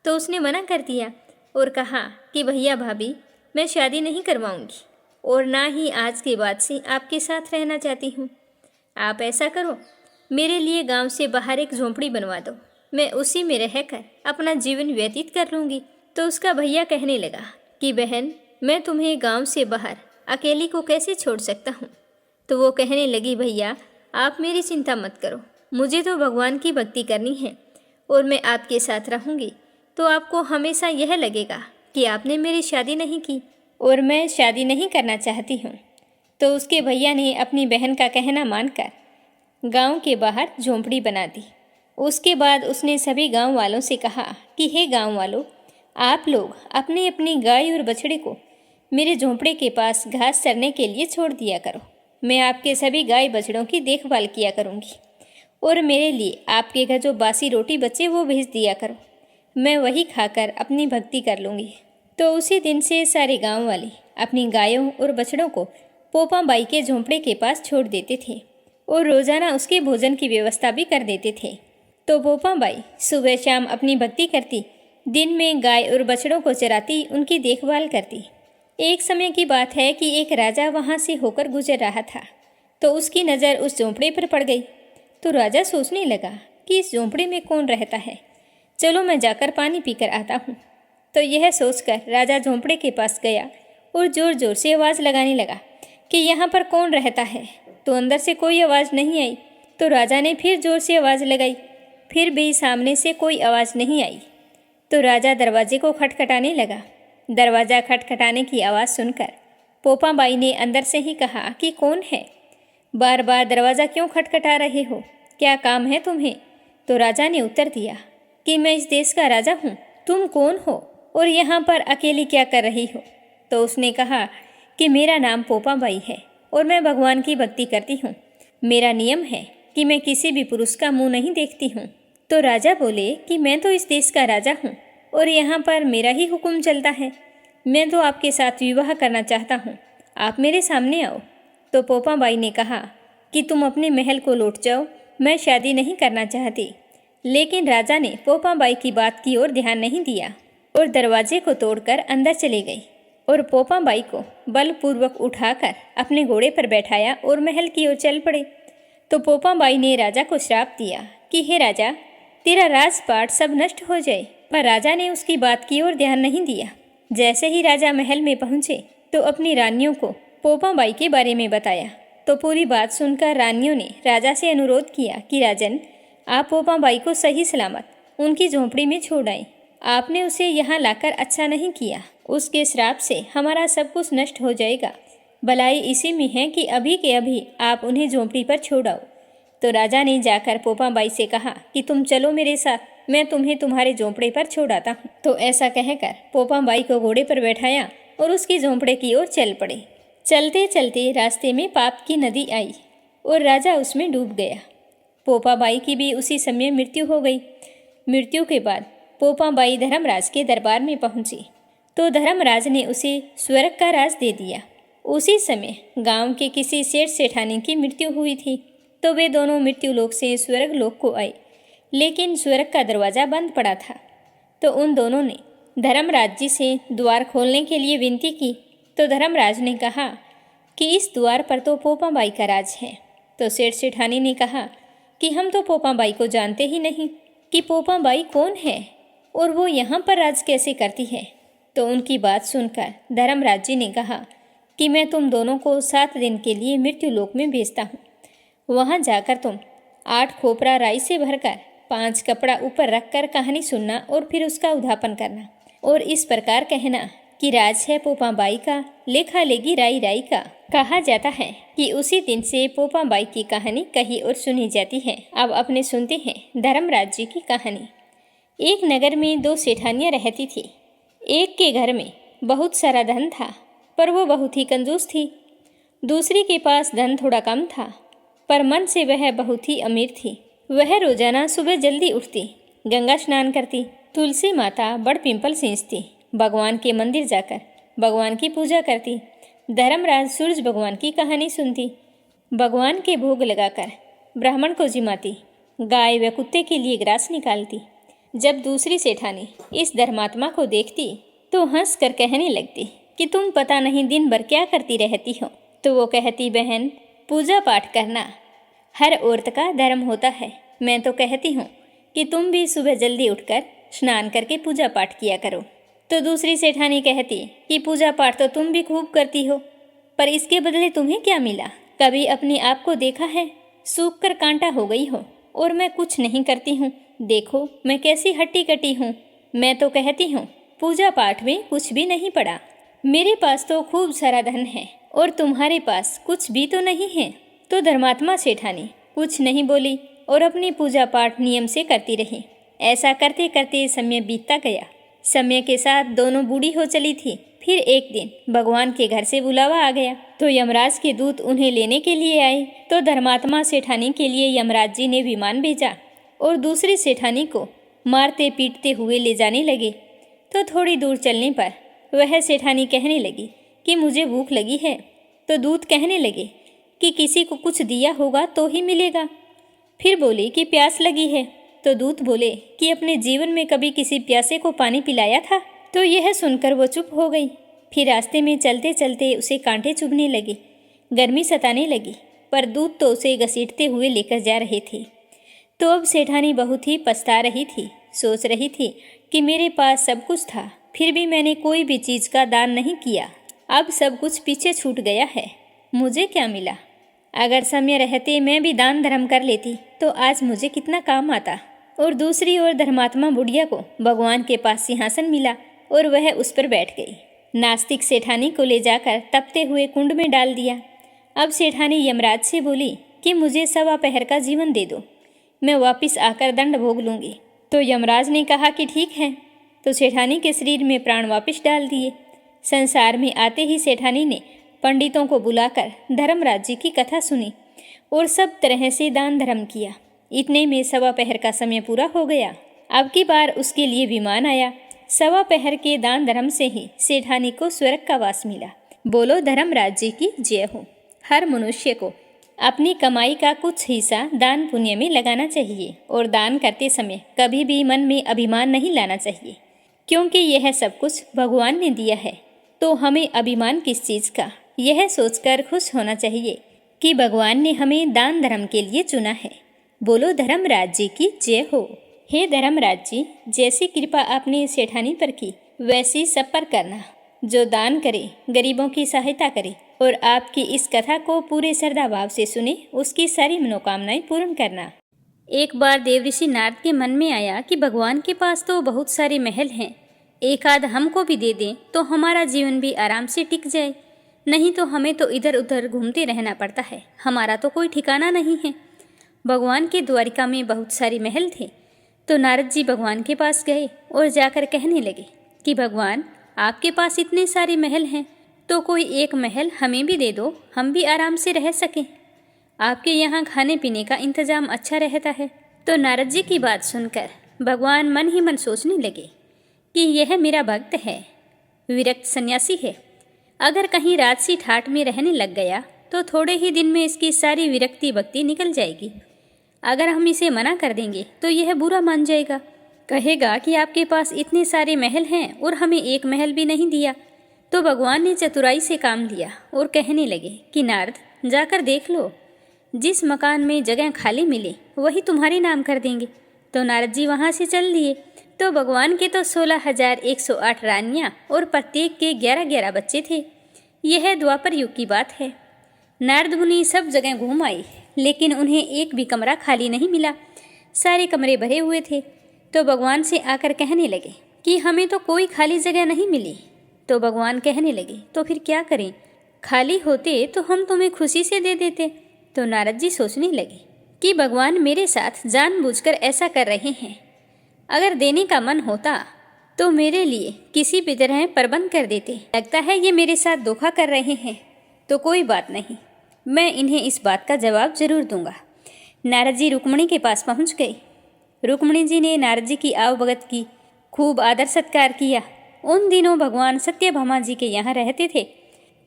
Speaker 1: तो उसने मना कर दिया और कहा कि भैया भाभी, मैं शादी नहीं करवाऊंगी और ना ही आज के बाद से आपके साथ रहना चाहती हूँ। आप ऐसा करो, मेरे लिए गांव से बाहर एक झोंपड़ी बनवा दो, मैं उसी में रहकर अपना जीवन व्यतीत कर लूँगी। तो उसका भैया कहने लगा कि बहन, मैं तुम्हें गांव से बाहर अकेली को कैसे छोड़ सकता हूँ। तो वो कहने लगी, भैया आप मेरी चिंता मत करो, मुझे तो भगवान की भक्ति करनी है और मैं आपके साथ रहूँगी। तो आपको हमेशा यह लगेगा कि आपने मेरी शादी नहीं की और मैं शादी नहीं करना चाहती हूँ। तो उसके भैया ने अपनी बहन का कहना मानकर गांव के बाहर झोंपड़ी बना दी। उसके बाद उसने सभी गांव वालों से कहा कि हे गांव वालों, आप लोग अपनी अपनी गाय और बछड़े को मेरे झोंपड़े के पास घास चरने के लिए छोड़ दिया करो। मैं आपके सभी गाय बछड़ों की देखभाल किया करूँगी और मेरे लिए आपके घर जो बासी रोटी बचे वो भेज दिया करो, मैं वही खाकर अपनी भक्ति कर लूँगी। तो उसी दिन से सारे गांव वाले अपनी गायों और बछड़ों को पोपा बाई के झोंपड़े के पास छोड़ देते थे और रोज़ाना उसके भोजन की व्यवस्था भी कर देते थे। तो पोपा बाई सुबह शाम अपनी भक्ति करती, दिन में गाय और बछड़ों को चराती, उनकी देखभाल करती। एक समय की बात है कि एक राजा वहाँ से होकर गुजर रहा था, तो उसकी नज़र उस झोंपड़े पर पड़ गई। तो राजा सोचने लगा कि इस झोंपड़े में कौन रहता है, चलो मैं जाकर पानी पीकर आता हूँ। तो यह सोचकर राजा झोंपड़े के पास गया और ज़ोर ज़ोर से आवाज़ लगाने लगा कि यहाँ पर कौन रहता है। तो अंदर से कोई आवाज़ नहीं आई। तो राजा ने फिर ज़ोर से आवाज़ लगाई, फिर भी सामने से कोई आवाज़ नहीं आई। तो राजा दरवाजे को खटखटाने लगा। दरवाज़ा खटखटाने की आवाज़ सुनकर पोपा बाई ने अंदर से ही कहा कि कौन है, बार बार दरवाज़ा क्यों खटखटा रहे हो, क्या काम है तुम्हें। तो राजा ने उत्तर दिया कि मैं इस देश का राजा हूँ, तुम कौन हो और यहाँ पर अकेली क्या कर रही हो। तो उसने कहा कि मेरा नाम पोपा बाई है और मैं भगवान की भक्ति करती हूँ। मेरा नियम है कि मैं किसी भी पुरुष का मुंह नहीं देखती हूँ। तो राजा बोले कि मैं तो इस देश का राजा हूँ और यहाँ पर मेरा ही हुक्म चलता है, मैं तो आपके साथ विवाह करना चाहता हूँ, आप मेरे सामने आओ। तो पोपा बाई ने कहा कि तुम अपने महल को लौट जाओ, मैं शादी नहीं करना चाहती। लेकिन राजा ने पोपा बाई की बात की ओर ध्यान नहीं दिया और दरवाजे को तोड़कर अंदर चले गई और पोपा बाई को बलपूर्वक उठाकर अपने घोड़े पर बैठाया और महल की ओर चल पड़े। तो पोपा बाई ने राजा को श्राप दिया कि हे राजा, तेरा राजपाट सब नष्ट हो जाए। पर राजा ने उसकी बात की ओर ध्यान नहीं दिया। जैसे ही राजा महल में पहुंचे तो अपनी रानियों को पोपा बाई के बारे में बताया। तो पूरी बात सुनकर रानियों ने राजा से अनुरोध किया कि राजन, आप पोपा बाई को सही सलामत उनकी झोंपड़ी में छोड़ आए। आपने उसे यहाँ लाकर अच्छा नहीं किया, उसके श्राप से हमारा सब कुछ नष्ट हो जाएगा। भलाई इसी में है कि अभी के अभी आप उन्हें झोंपड़ी पर छोड़ आओ। तो राजा ने जाकर पोपा बाई से कहा कि तुम चलो मेरे साथ, मैं तुम्हें तुम्हारे झोंपड़े पर छोड़ आता हूँ। तो ऐसा कहकर पोपा बाई को घोड़े पर बैठाया और उसकी झोंपड़े की ओर चल पड़े। चलते चलते रास्ते में पाप की नदी आई और राजा उसमें डूब गया। पोपा बाई की भी उसी समय मृत्यु हो गई। मृत्यु के बाद पोपा बाई धर्मराज के दरबार में पहुंची तो धर्मराज ने उसे स्वर्ग का राज दे दिया उसी समय गांव के किसी सेठ सेठानी की मृत्यु हुई थी, तो वे दोनों मृत्यु लोक से स्वर्ग लोक को आए, लेकिन स्वर्ग का दरवाज़ा बंद पड़ा था। तो उन दोनों ने धर्मराज जी से द्वार खोलने के लिए विनती की। तो धर्मराज ने कहा कि इस द्वार पर तो पोपाबाई का राज है। तो सेठ सेठानी ने कहा कि हम तो पोपाबाई को जानते ही नहीं कि पोपाबाई कौन है और वो यहाँ पर राज कैसे करती है। तो उनकी बात सुनकर धर्मराज जी ने कहा कि मैं तुम दोनों को 7 दिन के लिए मृत्यु लोक में भेजता हूँ। वहाँ जाकर तुम 8 खोपरा राई से भरकर 5 कपड़ा ऊपर रखकर कहानी सुनना और फिर उसका उद्यापन करना और इस प्रकार कहना कि राज है पोपाबाई का, लेखा लेगी राई राई का। कहा जाता है कि उसी दिन से पोपाबाई की कहानी कही और सुनी जाती है। अब अपने सुनते हैं धर्मराज जी की कहानी। एक नगर में 2 सेठानियाँ रहती थी। एक के घर में बहुत सारा धन था, पर वो बहुत ही कंजूस थी। दूसरी के पास धन थोड़ा कम था, पर मन से वह बहुत ही अमीर थी। वह रोजाना सुबह जल्दी उठती, गंगा स्नान करती, तुलसी माता बड़ पिंपल सींचती, भगवान के मंदिर जाकर भगवान की पूजा करती, धर्मराज सूरज भगवान की कहानी सुनती, भगवान के भोग लगाकर ब्राह्मण को जिमाती, गाय व कुत्ते के लिए ग्रास निकालती। जब दूसरी सेठानी इस धर्मात्मा को देखती तो हंस कर कहने लगती कि तुम पता नहीं दिन भर क्या करती रहती हो। तो वो कहती, बहन पूजा पाठ करना हर औरत का धर्म होता है। मैं तो कहती हूँ कि तुम भी सुबह जल्दी उठकर स्नान करके पूजा पाठ किया करो। तो दूसरी सेठानी कहती कि पूजा पाठ तो तुम भी खूब करती हो, पर इसके बदले तुम्हें क्या मिला? कभी अपने आप को देखा है? सूख कर कांटा हो गई हो और मैं कुछ नहीं करती हूँ। देखो मैं कैसी हट्टी कटी हूँ। मैं तो कहती हूँ पूजा पाठ में कुछ भी नहीं पड़ा। मेरे पास तो खूब सारा धन है और तुम्हारे पास कुछ भी तो नहीं है। तो धर्मात्मा सेठानी कुछ नहीं बोली और अपनी पूजा पाठ नियम से करती रही। ऐसा करते करते समय बीतता गया। समय के साथ दोनों बूढ़ी हो चली थी। फिर एक दिन भगवान के घर से बुलावा आ गया, तो यमराज के दूत उन्हें लेने के लिए आए। तो धर्मात्मा सेठानी के लिए यमराज जी ने विमान भेजा और दूसरी सेठानी को मारते पीटते हुए ले जाने लगे। तो थोड़ी दूर चलने पर वह सेठानी कहने लगी कि मुझे भूख लगी है। तो दूत कहने लगे कि किसी को कुछ दिया होगा तो ही मिलेगा। फिर बोली कि प्यास लगी है। तो दूत बोले कि अपने जीवन में कभी किसी प्यासे को पानी पिलाया था? तो यह सुनकर वो चुप हो गई। फिर रास्ते में चलते चलते उसे कांटे चुभने लगे, गर्मी सताने लगी, पर दूत तो उसे घसीटते हुए लेकर जा रहे थे। तो अब सेठानी बहुत ही पछता रही थी। सोच रही थी कि मेरे पास सब कुछ था, फिर भी मैंने कोई भी चीज़ का दान नहीं किया। अब सब कुछ पीछे छूट गया है, मुझे क्या मिला? अगर समय रहते मैं भी दान धर्म कर लेती तो आज मुझे कितना काम आता। और दूसरी ओर धर्मात्मा बुढ़िया को भगवान के पास सिंहासन मिला और वह उस पर बैठ गई। नास्तिक सेठानी को ले जाकर तपते हुए कुंड में डाल दिया। अब सेठानी यमराज से बोली कि मुझे 1.25 पहर का जीवन दे दो, मैं वापस आकर दंड भोग लूँगी। तो यमराज ने कहा कि ठीक है। तो सेठानी के शरीर में प्राण वापस डाल दिए। संसार में आते ही सेठानी ने पंडितों को बुलाकर धर्मराज जी की कथा सुनी और सब तरह से दान धर्म किया। इतने में 1.25 पहर का समय पूरा हो गया। अब की बार उसके लिए विमान आया। 1.25 पहर के दान धर्म से ही सेठानी को स्वर्ग का वास मिला। बोलो धर्मराज जी की जय हो। हर मनुष्य को अपनी कमाई का कुछ हिस्सा दान पुण्य में लगाना चाहिए और दान करते समय कभी भी मन में अभिमान नहीं लाना चाहिए, क्योंकि यह सब कुछ भगवान ने दिया है। तो हमें अभिमान किस चीज़ का, यह सोचकर खुश होना चाहिए कि भगवान ने हमें दान धर्म के लिए चुना है। बोलो धर्मराज जी की जय हो। हे धर्मराज जी, जैसी कृपा आपने सेठानी पर की वैसी सब पर करना। जो दान करे, गरीबों की सहायता करे और आपकी इस कथा को पूरे श्रद्धा भाव से सुने, उसकी सारी मनोकामनाएं पूर्ण करना। एक बार देवऋषि नारद के मन में आया कि भगवान के पास तो बहुत सारे महल हैं, एक आध हमको भी दे दें तो हमारा जीवन भी आराम से टिक जाए। नहीं तो हमें तो इधर उधर घूमते रहना पड़ता है, हमारा तो कोई ठिकाना नहीं है। भगवान के द्वारिका में बहुत सारे महल थे। तो नारद जी भगवान के पास गए और जाकर कहने लगे कि भगवान, आपके पास इतने सारे महल हैं, तो कोई एक महल हमें भी दे दो, हम भी आराम से रह सकें। आपके यहाँ खाने पीने का इंतजाम अच्छा रहता है। तो नारद जी की बात सुनकर भगवान मन ही मन सोचने लगे कि यह मेरा भक्त है, विरक्त सन्यासी है, अगर कहीं राजसी ठाठ में रहने लग गया तो थोड़े ही दिन में इसकी सारी विरक्ति भक्ति निकल जाएगी। अगर हम इसे मना कर देंगे तो यह बुरा मान जाएगा, कहेगा कि आपके पास इतने सारे महल हैं और हमें एक महल भी नहीं दिया। तो भगवान ने चतुराई से काम लिया और कहने लगे कि नारद जाकर देख लो, जिस मकान में जगह खाली मिले वही तुम्हारे नाम कर देंगे। तो नारद जी वहाँ से चल दिए। तो भगवान के तो 16,108 रानियाँ और प्रत्येक के 11-11 बच्चे थे। यह द्वापर युग की बात है। नारद मुनि सब जगह घूम आए, लेकिन उन्हें एक भी कमरा खाली नहीं मिला। सारे कमरे भरे हुए थे। तो भगवान से आकर कहने लगे कि हमें तो कोई खाली जगह नहीं मिली। तो भगवान कहने लगे तो फिर क्या करें, खाली होते तो हम तुम्हें खुशी से दे देते। तो नारद जी सोचने लगे कि भगवान मेरे साथ जानबूझकर ऐसा कर रहे हैं। अगर देने का मन होता तो मेरे लिए किसी भी तरह प्रबंध कर देते। लगता है ये मेरे साथ धोखा कर रहे हैं। तो कोई बात नहीं, मैं इन्हें इस बात का जवाब जरूर दूंगा। नारद जी रुक्मिणी के पास पहुंच गए। रुक्मिणी जी ने नारद जी की आवभगत की, खूब आदर सत्कार किया। उन दिनों भगवान सत्यभामा जी के यहाँ रहते थे।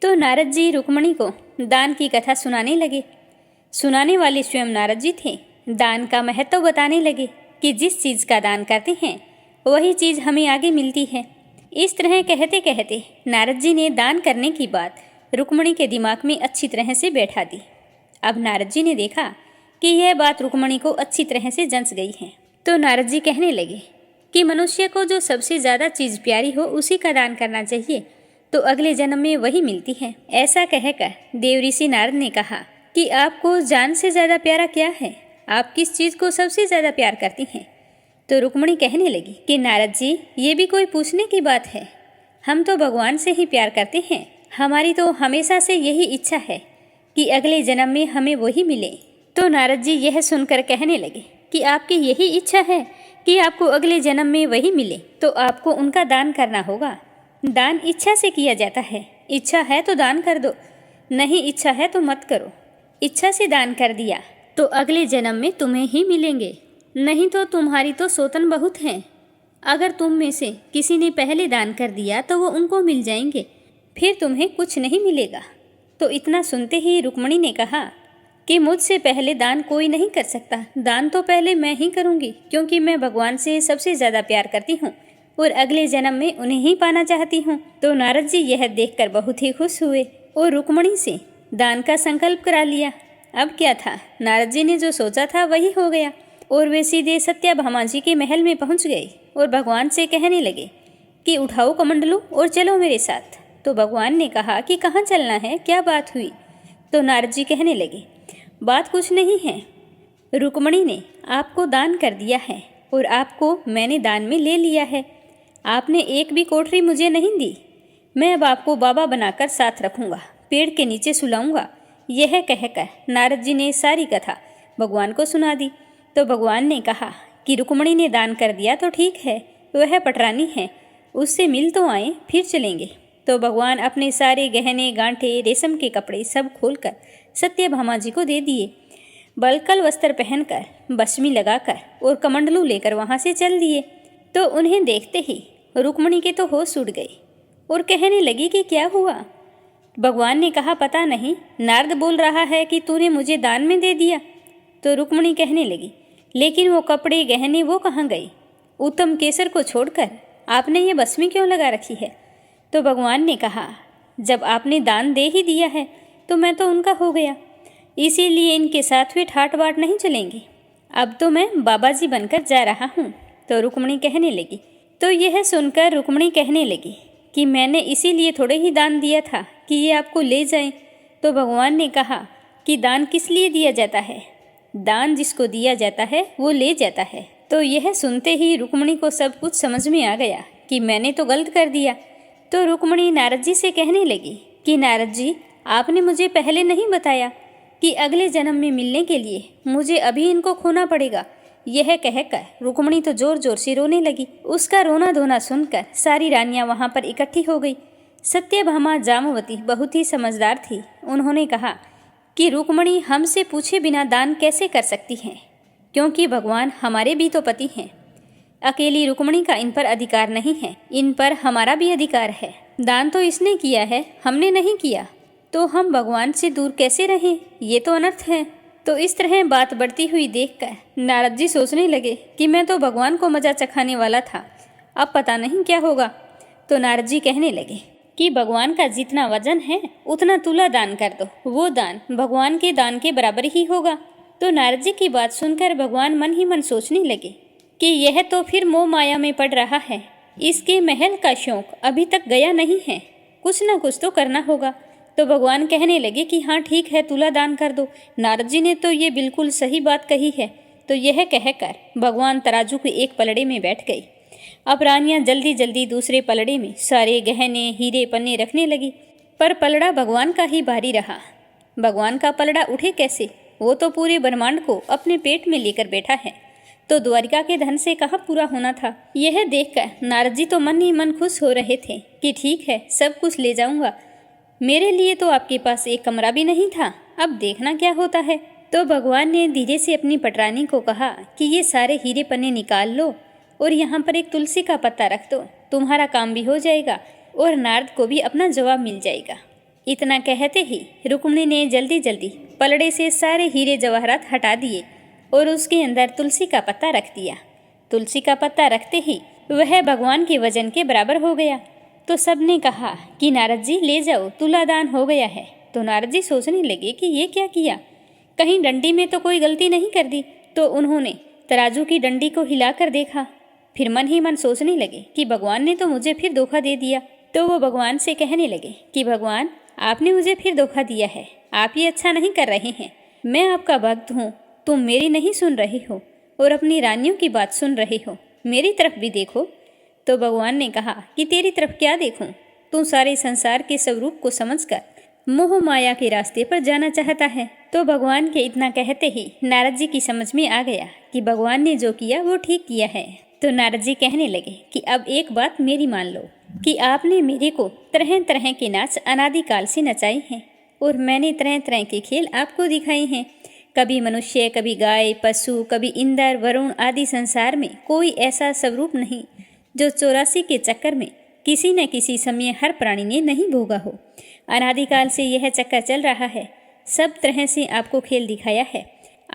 Speaker 1: तो नारद जी रुक्मिणी को दान की कथा सुनाने लगे। सुनाने वाले स्वयं नारद जी थे। दान का महत्व बताने लगे कि जिस चीज़ का दान करते हैं वही चीज़ हमें आगे मिलती है। इस तरह कहते कहते नारद जी ने दान करने की बात रुक्मिणी के दिमाग में अच्छी तरह से बैठा दी। अब नारद जी ने देखा कि यह बात रुक्मिणी को अच्छी तरह से जंच गई है। तो नारद जी कहने लगे कि मनुष्य को जो सबसे ज़्यादा चीज़ प्यारी हो उसी का दान करना चाहिए, तो अगले जन्म में वही मिलती है। ऐसा कहकर देवऋषि नारद ने कहा कि आपको जान से ज़्यादा प्यारा क्या है, आप किस चीज़ को सबसे ज़्यादा प्यार करती हैं। तो रुक्मिणी कहने लगी कि नारद जी ये भी कोई पूछने की बात है, हम तो भगवान से ही प्यार करते हैं। हमारी तो हमेशा से यही इच्छा है कि अगले जन्म में हमें वही मिले। तो नारद जी यह सुनकर कहने लगे कि आपकी यही इच्छा है कि आपको अगले जन्म में वही मिले, तो आपको उनका दान करना होगा। दान इच्छा से किया जाता है। इच्छा है तो दान कर दो, नहीं इच्छा है तो मत करो। इच्छा से दान कर दिया तो अगले जन्म में तुम्हें ही मिलेंगे, नहीं तो तुम्हारी तो सौतन बहुत हैं। अगर तुम में से किसी ने पहले दान कर दिया तो वो उनको मिल जाएंगे, फिर तुम्हें कुछ नहीं मिलेगा। तो इतना सुनते ही रुक्मिणी ने कहा कि मुझसे पहले दान कोई नहीं कर सकता, दान तो पहले मैं ही करूँगी, क्योंकि मैं भगवान से सबसे ज़्यादा प्यार करती हूँ और अगले जन्म में उन्हें ही पाना चाहती हूँ। तो नारद जी यह देखकर बहुत ही खुश हुए और रुक्मिणी से दान का संकल्प करा लिया। अब क्या था, नारद जी ने जो सोचा था वही हो गया और वे सीधे सत्यभामा जी के महल में पहुँच गए और भगवान से कहने लगे कि उठाओ कमंडलू और चलो मेरे साथ। तो भगवान ने कहा कि कहाँ चलना है, क्या बात हुई। तो नारद जी कहने लगे बात कुछ नहीं है, रुक्मिणी ने आपको दान कर दिया है और आपको मैंने दान में ले लिया है। आपने एक भी कोठरी मुझे नहीं दी। मैं अब आपको बाबा बनाकर साथ रखूँगा, पेड़ के नीचे सुलाऊंगा। यह कहकर नारद जी ने सारी कथा भगवान को सुना दी। तो भगवान ने कहा कि रुक्मिणी ने दान कर दिया तो ठीक है, वह पटरानी है, उससे मिल तो आए, फिर चलेंगे। तो भगवान अपने सारे गहने गांठे रेशम के कपड़े सब खोलकर सत्यभामा जी को दे दिए। बलकल वस्त्र पहनकर, बसमी लगाकर और कमंडलू लेकर वहाँ से चल दिए। तो उन्हें देखते ही रुक्मिणी के तो होश उड़ गए और कहने लगी कि क्या हुआ। भगवान ने कहा पता नहीं, नारद बोल रहा है कि तूने मुझे दान में दे दिया। तो रुक्मिणी कहने लगी लेकिन वो कपड़े गहने वो कहाँ गए, उत्तम केसर को छोड़कर आपने ये बसमी क्यों लगा रखी है। तो भगवान ने कहा जब आपने दान दे ही दिया है तो मैं तो उनका हो गया, इसीलिए इनके साथ वे ठाट बाट नहीं चलेंगे। अब तो मैं बाबा जी बनकर जा रहा हूँ। तो रुक्मिणी कहने लगी। तो यह सुनकर रुक्मिणी कहने लगी कि मैंने इसीलिए थोड़े ही दान दिया था कि ये आपको ले जाएं। तो भगवान ने कहा कि दान किस लिए दिया जाता है, दान जिसको दिया जाता है वो ले जाता है। तो यह सुनते ही रुक्मिणी को सब कुछ समझ में आ गया कि मैंने तो गलत कर दिया। तो रुक्मिणी नारद जी से कहने लगी कि नारद जी आपने मुझे पहले नहीं बताया कि अगले जन्म में मिलने के लिए मुझे अभी इनको खोना पड़ेगा। यह कहकर रुक्मिणी तो जोर जोर से रोने लगी। उसका रोना धोना सुनकर सारी रानियां वहां पर इकट्ठी हो गई। सत्यभामा जामवती बहुत ही समझदार थी। उन्होंने कहा कि रुक्मिणी हमसे पूछे बिना दान कैसे कर सकती हैं, क्योंकि भगवान हमारे भी तो पति हैं। अकेली रुक्मिणी का इन पर अधिकार नहीं है, इन पर हमारा भी अधिकार है। दान तो इसने किया है, हमने नहीं किया, तो हम भगवान से दूर कैसे रहें? ये तो अनर्थ है। तो इस तरह बात बढ़ती हुई देखकर नारद जी सोचने लगे कि मैं तो भगवान को मजा चखाने वाला था, अब पता नहीं क्या होगा। तो नारद जी कहने लगे कि भगवान का जितना वजन है उतना तुला दान कर दो, वो दान भगवान के दान के बराबर ही होगा। तो नारद जी की बात सुनकर भगवान मन ही मन सोचने लगे कि यह तो फिर मोह माया में पड़ रहा है, इसके महल का शौक अभी तक गया नहीं है, कुछ ना कुछ तो करना होगा। तो भगवान कहने लगे कि हाँ ठीक है, तुला दान कर दो। नारद जी ने तो ये बिल्कुल सही बात कही है। तो यह कहकर भगवान तराजू के एक पलड़े में बैठ गई। अब रानियां जल्दी जल्दी दूसरे पलड़े में सारे गहने हीरे पन्ने रखने लगी, पर पलड़ा भगवान का ही भारी रहा। भगवान का पलड़ा उठे कैसे? वो तो पूरे ब्रह्मांड को अपने पेट में लेकर बैठा है, तो द्वारिका के धन से कहाँ पूरा होना था। यह देखकर नारद जी तो मन ही मन खुश हो रहे थे कि ठीक है, सब कुछ ले जाऊंगा। मेरे लिए तो आपके पास एक कमरा भी नहीं था, अब देखना क्या होता है। तो भगवान ने धीरे से अपनी पटरानी को कहा कि ये सारे हीरे पन्ने निकाल लो और यहाँ पर एक तुलसी का पत्ता रख दो, तुम्हारा काम भी हो जाएगा और नारद को भी अपना जवाब मिल जाएगा। इतना कहते ही रुक्मिणी ने जल्दी जल्दी पलड़े से सारे हीरे जवाहरात हटा दिए और उसके अंदर तुलसी का पत्ता रख दिया। तुलसी का पत्ता रखते ही वह भगवान के वजन के बराबर हो गया। तो सबने कहा कि नारद जी ले जाओ, तुला दान हो गया है। तो नारद जी सोचने लगे कि ये क्या किया, कहीं डंडी में तो कोई गलती नहीं कर दी। तो उन्होंने तराजू की डंडी को हिलाकर देखा, फिर मन ही मन सोचने लगे कि भगवान ने तो मुझे फिर धोखा दे दिया। तो वो भगवान से कहने लगे कि भगवान, आपने मुझे फिर धोखा दिया है, आप ये अच्छा नहीं कर रहे हैं। मैं आपका भक्त हूँ, तुम मेरी नहीं सुन रहे हो और अपनी रानियों की बात सुन रहे हो, मेरी तरफ भी देखो। तो भगवान ने कहा कि तेरी तरफ क्या देखूं, तू सारे संसार के स्वरूप को समझकर मोह माया के रास्ते पर जाना चाहता है। तो भगवान के इतना कहते ही नारद जी की समझ में आ गया कि भगवान ने जो किया वो ठीक किया है। तो नारद जी कहने लगे कि अब एक बात मेरी मान लो कि आपने मेरे को तरह तरह के नाच अनादिकाल से नचाए हैं और मैंने तरह तरह के खेल आपको दिखाए हैं। कभी मनुष्य, कभी गाय, पशु, कभी इंद्र, वरुण आदि संसार में कोई ऐसा स्वरूप नहीं जो 84 के चक्कर में किसी न किसी समय हर प्राणी ने नहीं भोगा हो। अनादिकाल से यह चक्कर चल रहा है, सब तरह से आपको खेल दिखाया है।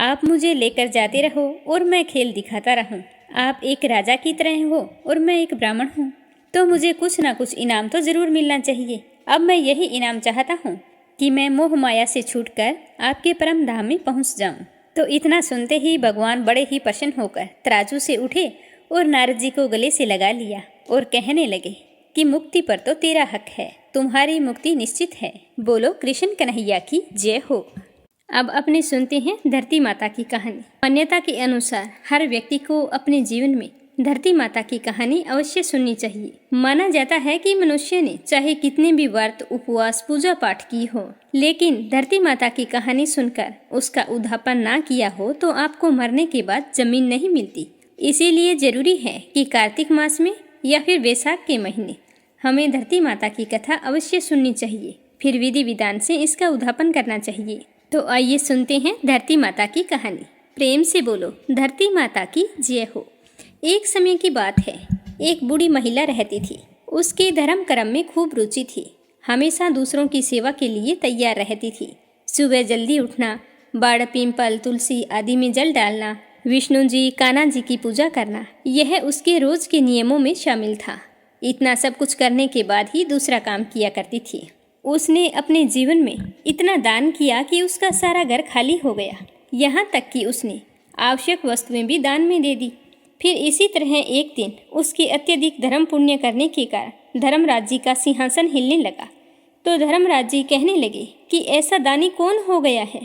Speaker 1: आप मुझे लेकर जाते रहो और मैं खेल दिखाता रहूं। आप एक राजा की तरह हो और मैं एक ब्राह्मण हूँ, तो मुझे कुछ ना कुछ इनाम तो जरूर मिलना चाहिए। अब मैं यही इनाम चाहता हूँ कि मैं मोह माया से छूटकर आपके परम धाम में पहुँच जाऊँ। तो इतना सुनते ही भगवान बड़े ही प्रसन्न होकर तराजू से उठे और नारद जी को गले से लगा लिया और कहने लगे कि मुक्ति पर तो तेरा हक है, तुम्हारी मुक्ति निश्चित है। बोलो कृष्ण कन्हैया की जय हो। अब अपने सुनते हैं धरती माता की कहानी। मान्यता के अनुसार हर व्यक्ति को अपने जीवन में धरती माता की कहानी अवश्य सुननी चाहिए। माना जाता है कि मनुष्य ने चाहे कितने भी व्रत, उपवास, पूजा पाठ की हो, लेकिन धरती माता की कहानी सुनकर उसका उद्धापन ना किया हो तो आपको मरने के बाद जमीन नहीं मिलती। इसीलिए जरूरी है कि कार्तिक मास में या फिर वैशाख के महीने हमें धरती माता की कथा अवश्य सुननी चाहिए, फिर विधि विधान से इसका उद्धापन करना चाहिए। तो आइए सुनते हैं धरती माता की कहानी। प्रेम से बोलो धरती माता की जय हो। एक समय की बात है, एक बूढ़ी महिला रहती थी। उसके धर्म कर्म में खूब रुचि थी, हमेशा दूसरों की सेवा के लिए तैयार रहती थी। सुबह जल्दी उठना, बाड़, पीपल, तुलसी आदि में जल डालना, विष्णु जी, कान्हा जी की पूजा करना, यह उसके रोज के नियमों में शामिल था। इतना सब कुछ करने के बाद ही दूसरा काम किया करती थी। उसने अपने जीवन में इतना दान किया कि उसका सारा घर खाली हो गया, यहाँ तक कि उसने आवश्यक वस्तुएं भी दान में दे दी। फिर इसी तरह एक दिन उसके अत्यधिक धर्म पुण्य करने के कारण धर्मराज जी का सिंहासन हिलने लगा। तो धर्मराज जी कहने लगे कि ऐसा दानी कौन हो गया है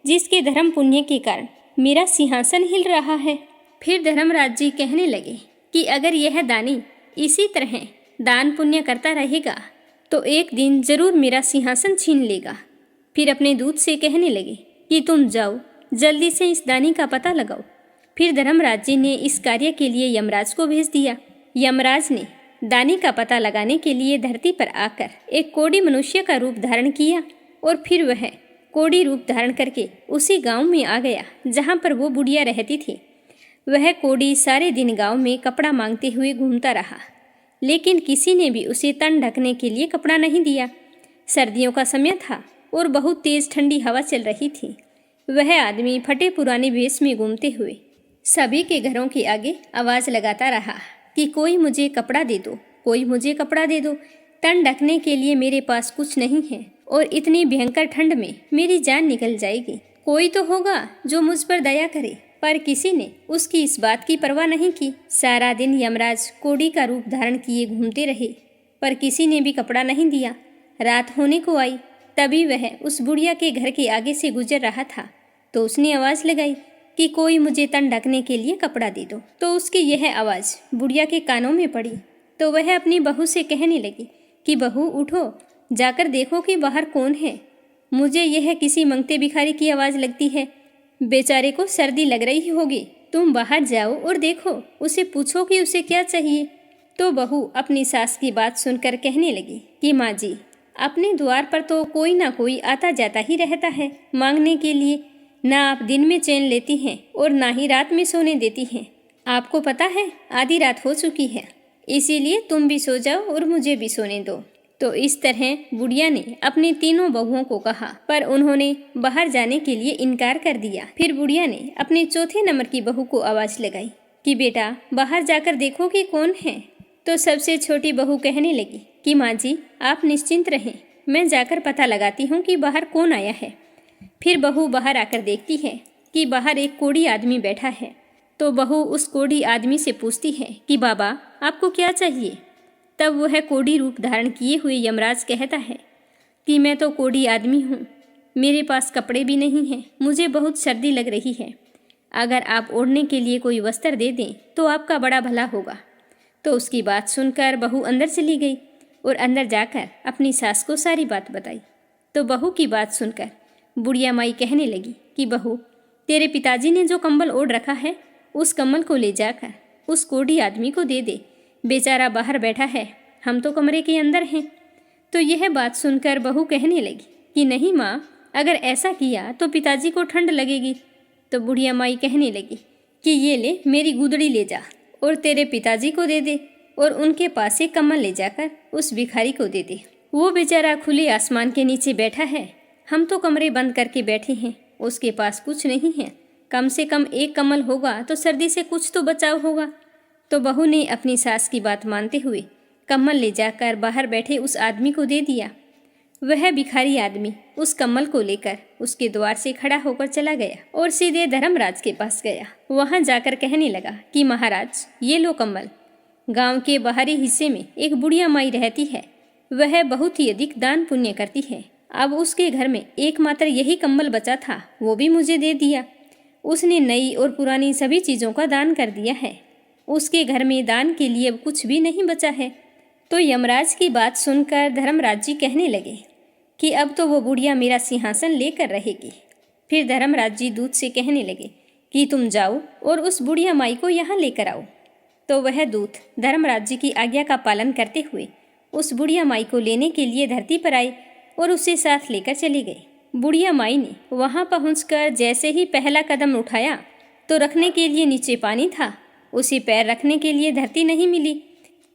Speaker 1: जिसके धर्म पुण्य के कारण मेरा सिंहासन हिल रहा है। फिर धर्मराज जी कहने लगे कि अगर यह दानी इसी तरह दान पुण्य करता रहेगा तो एक दिन जरूर मेरा सिंहासन छीन लेगा। फिर अपने दूत से कहने लगे कि तुम जाओ, जल्दी से इस दानी का पता लगाओ। फिर धर्मराज जी ने इस कार्य के लिए यमराज को भेज दिया। यमराज ने दानी का पता लगाने के लिए धरती पर आकर एक कोढ़ी मनुष्य का रूप धारण किया और फिर वह कोढ़ी रूप धारण करके उसी गांव में आ गया जहां पर वो बुढ़िया रहती थी। वह कोढ़ी सारे दिन गांव में कपड़ा मांगते हुए घूमता रहा, लेकिन किसी ने भी उसे तन ढकने के लिए कपड़ा नहीं दिया। सर्दियों का समय था और बहुत तेज ठंडी हवा चल रही थी। वह आदमी फटे पुराने वेश में घूमते हुए सभी के घरों के आगे आवाज लगाता रहा कि कोई मुझे कपड़ा दे दो, कोई मुझे कपड़ा दे दो। तन ढकने के लिए मेरे पास कुछ नहीं है और इतनी भयंकर ठंड में मेरी जान निकल जाएगी। कोई तो होगा जो मुझ पर दया करे। पर किसी ने उसकी इस बात की परवाह नहीं की। सारा दिन यमराज कोढ़ी का रूप धारण किए घूमते रहे, पर किसी ने भी कपड़ा नहीं दिया। रात होने को आई, तभी वह उस बुढ़िया के घर के आगे से गुजर रहा था, तो उसने आवाज लगाई कि कोई मुझे तन ढकने के लिए कपड़ा दे दो। तो उसकी यह आवाज बुढ़िया के कानों में पड़ी, तो वह अपनी बहू से कहने लगी कि बहू उठो, जाकर देखो कि बाहर कौन है। मुझे यह किसी मंगते भिखारी की आवाज लगती है। बेचारे को सर्दी लग रही होगी, तुम बाहर जाओ और देखो, उसे पूछो कि उसे क्या चाहिए। तो बहू अपनी सास की बात सुनकर कहने लगी कि माँ जी, अपने द्वार पर तो कोई ना कोई आता जाता ही रहता है मांगने के लिए। ना आप दिन में चैन लेती हैं और ना ही रात में सोने देती हैं। आपको पता है आधी रात हो चुकी है, इसीलिए तुम भी सो जाओ और मुझे भी सोने दो। तो इस तरह बुढ़िया ने अपनी तीनों बहुओं को कहा, पर उन्होंने बाहर जाने के लिए इनकार कर दिया। फिर बुढ़िया ने अपने चौथे नंबर की बहू को आवाज लगाई कि बेटा बाहर जाकर देखो कि कौन है। तो सबसे छोटी बहू कहने लगी कि माँ जी आप निश्चिंत रहें, मैं जाकर पता लगाती हूँ कि बाहर कौन आया है। फिर बहू बाहर आकर देखती है कि बाहर एक कोढ़ी आदमी बैठा है। तो बहू उस कोढ़ी आदमी से पूछती है कि बाबा आपको क्या चाहिए। तब वह कोढ़ी रूप धारण किए हुए यमराज कहता है कि मैं तो कोढ़ी आदमी हूँ, मेरे पास कपड़े भी नहीं हैं, मुझे बहुत सर्दी लग रही है। अगर आप ओढ़ने के लिए कोई वस्त्र दे दें तो आपका बड़ा भला होगा। तो उसकी बात सुनकर बहू अंदर चली गई और अंदर जाकर अपनी सास को सारी बात बताई। तो बहू की बात सुनकर बुढ़िया माई कहने लगी कि बहू, तेरे पिताजी ने जो कंबल ओढ़ रखा है उस कंबल को ले जाकर उस कोढ़ी आदमी को दे दे, बेचारा बाहर बैठा है, हम तो कमरे के अंदर हैं। तो यह बात सुनकर बहू कहने लगी कि नहीं माँ, अगर ऐसा किया तो पिताजी को ठंड लगेगी। तो बुढ़िया माई कहने लगी कि ये ले मेरी गुदड़ी ले जा और तेरे पिताजी को दे दे और उनके पास से कम्बल ले जाकर उस भिखारी को दे दे। वो बेचारा खुले आसमान के नीचे बैठा है, हम तो कमरे बंद करके बैठे हैं, उसके पास कुछ नहीं है, कम से कम एक कम्बल होगा तो सर्दी से कुछ तो बचाव होगा। तो बहू ने अपनी सास की बात मानते हुए कम्बल ले जाकर बाहर बैठे उस आदमी को दे दिया। वह भिखारी आदमी उस कम्बल को लेकर उसके द्वार से खड़ा होकर चला गया और सीधे धर्मराज के पास गया। वहां जाकर कहने लगा कि महाराज ये लो कम्बल। गांव के बाहरी हिस्से में एक बुढ़िया माई रहती है, वह बहुत ही अधिक दान पुण्य करती है। अब उसके घर में एकमात्र यही कम्बल बचा था, वो भी मुझे दे दिया। उसने नई और पुरानी सभी चीज़ों का दान कर दिया है, उसके घर में दान के लिए अब कुछ भी नहीं बचा है। तो यमराज की बात सुनकर धर्मराज जी कहने लगे कि अब तो वो बुढ़िया मेरा सिंहासन लेकर रहेगी। फिर धर्मराज जी दूत से कहने लगे कि तुम जाओ और उस बुढ़िया माई को यहाँ लेकर आओ। तो वह दूत धर्मराज जी की आज्ञा का पालन करते हुए उस बुढ़िया माई को लेने के लिए धरती पर आए और उसे साथ लेकर चले गए। बुढ़िया माई ने वहाँ पहुँचकर जैसे ही पहला कदम उठाया तो रखने के लिए नीचे पानी था, उसे पैर रखने के लिए धरती नहीं मिली।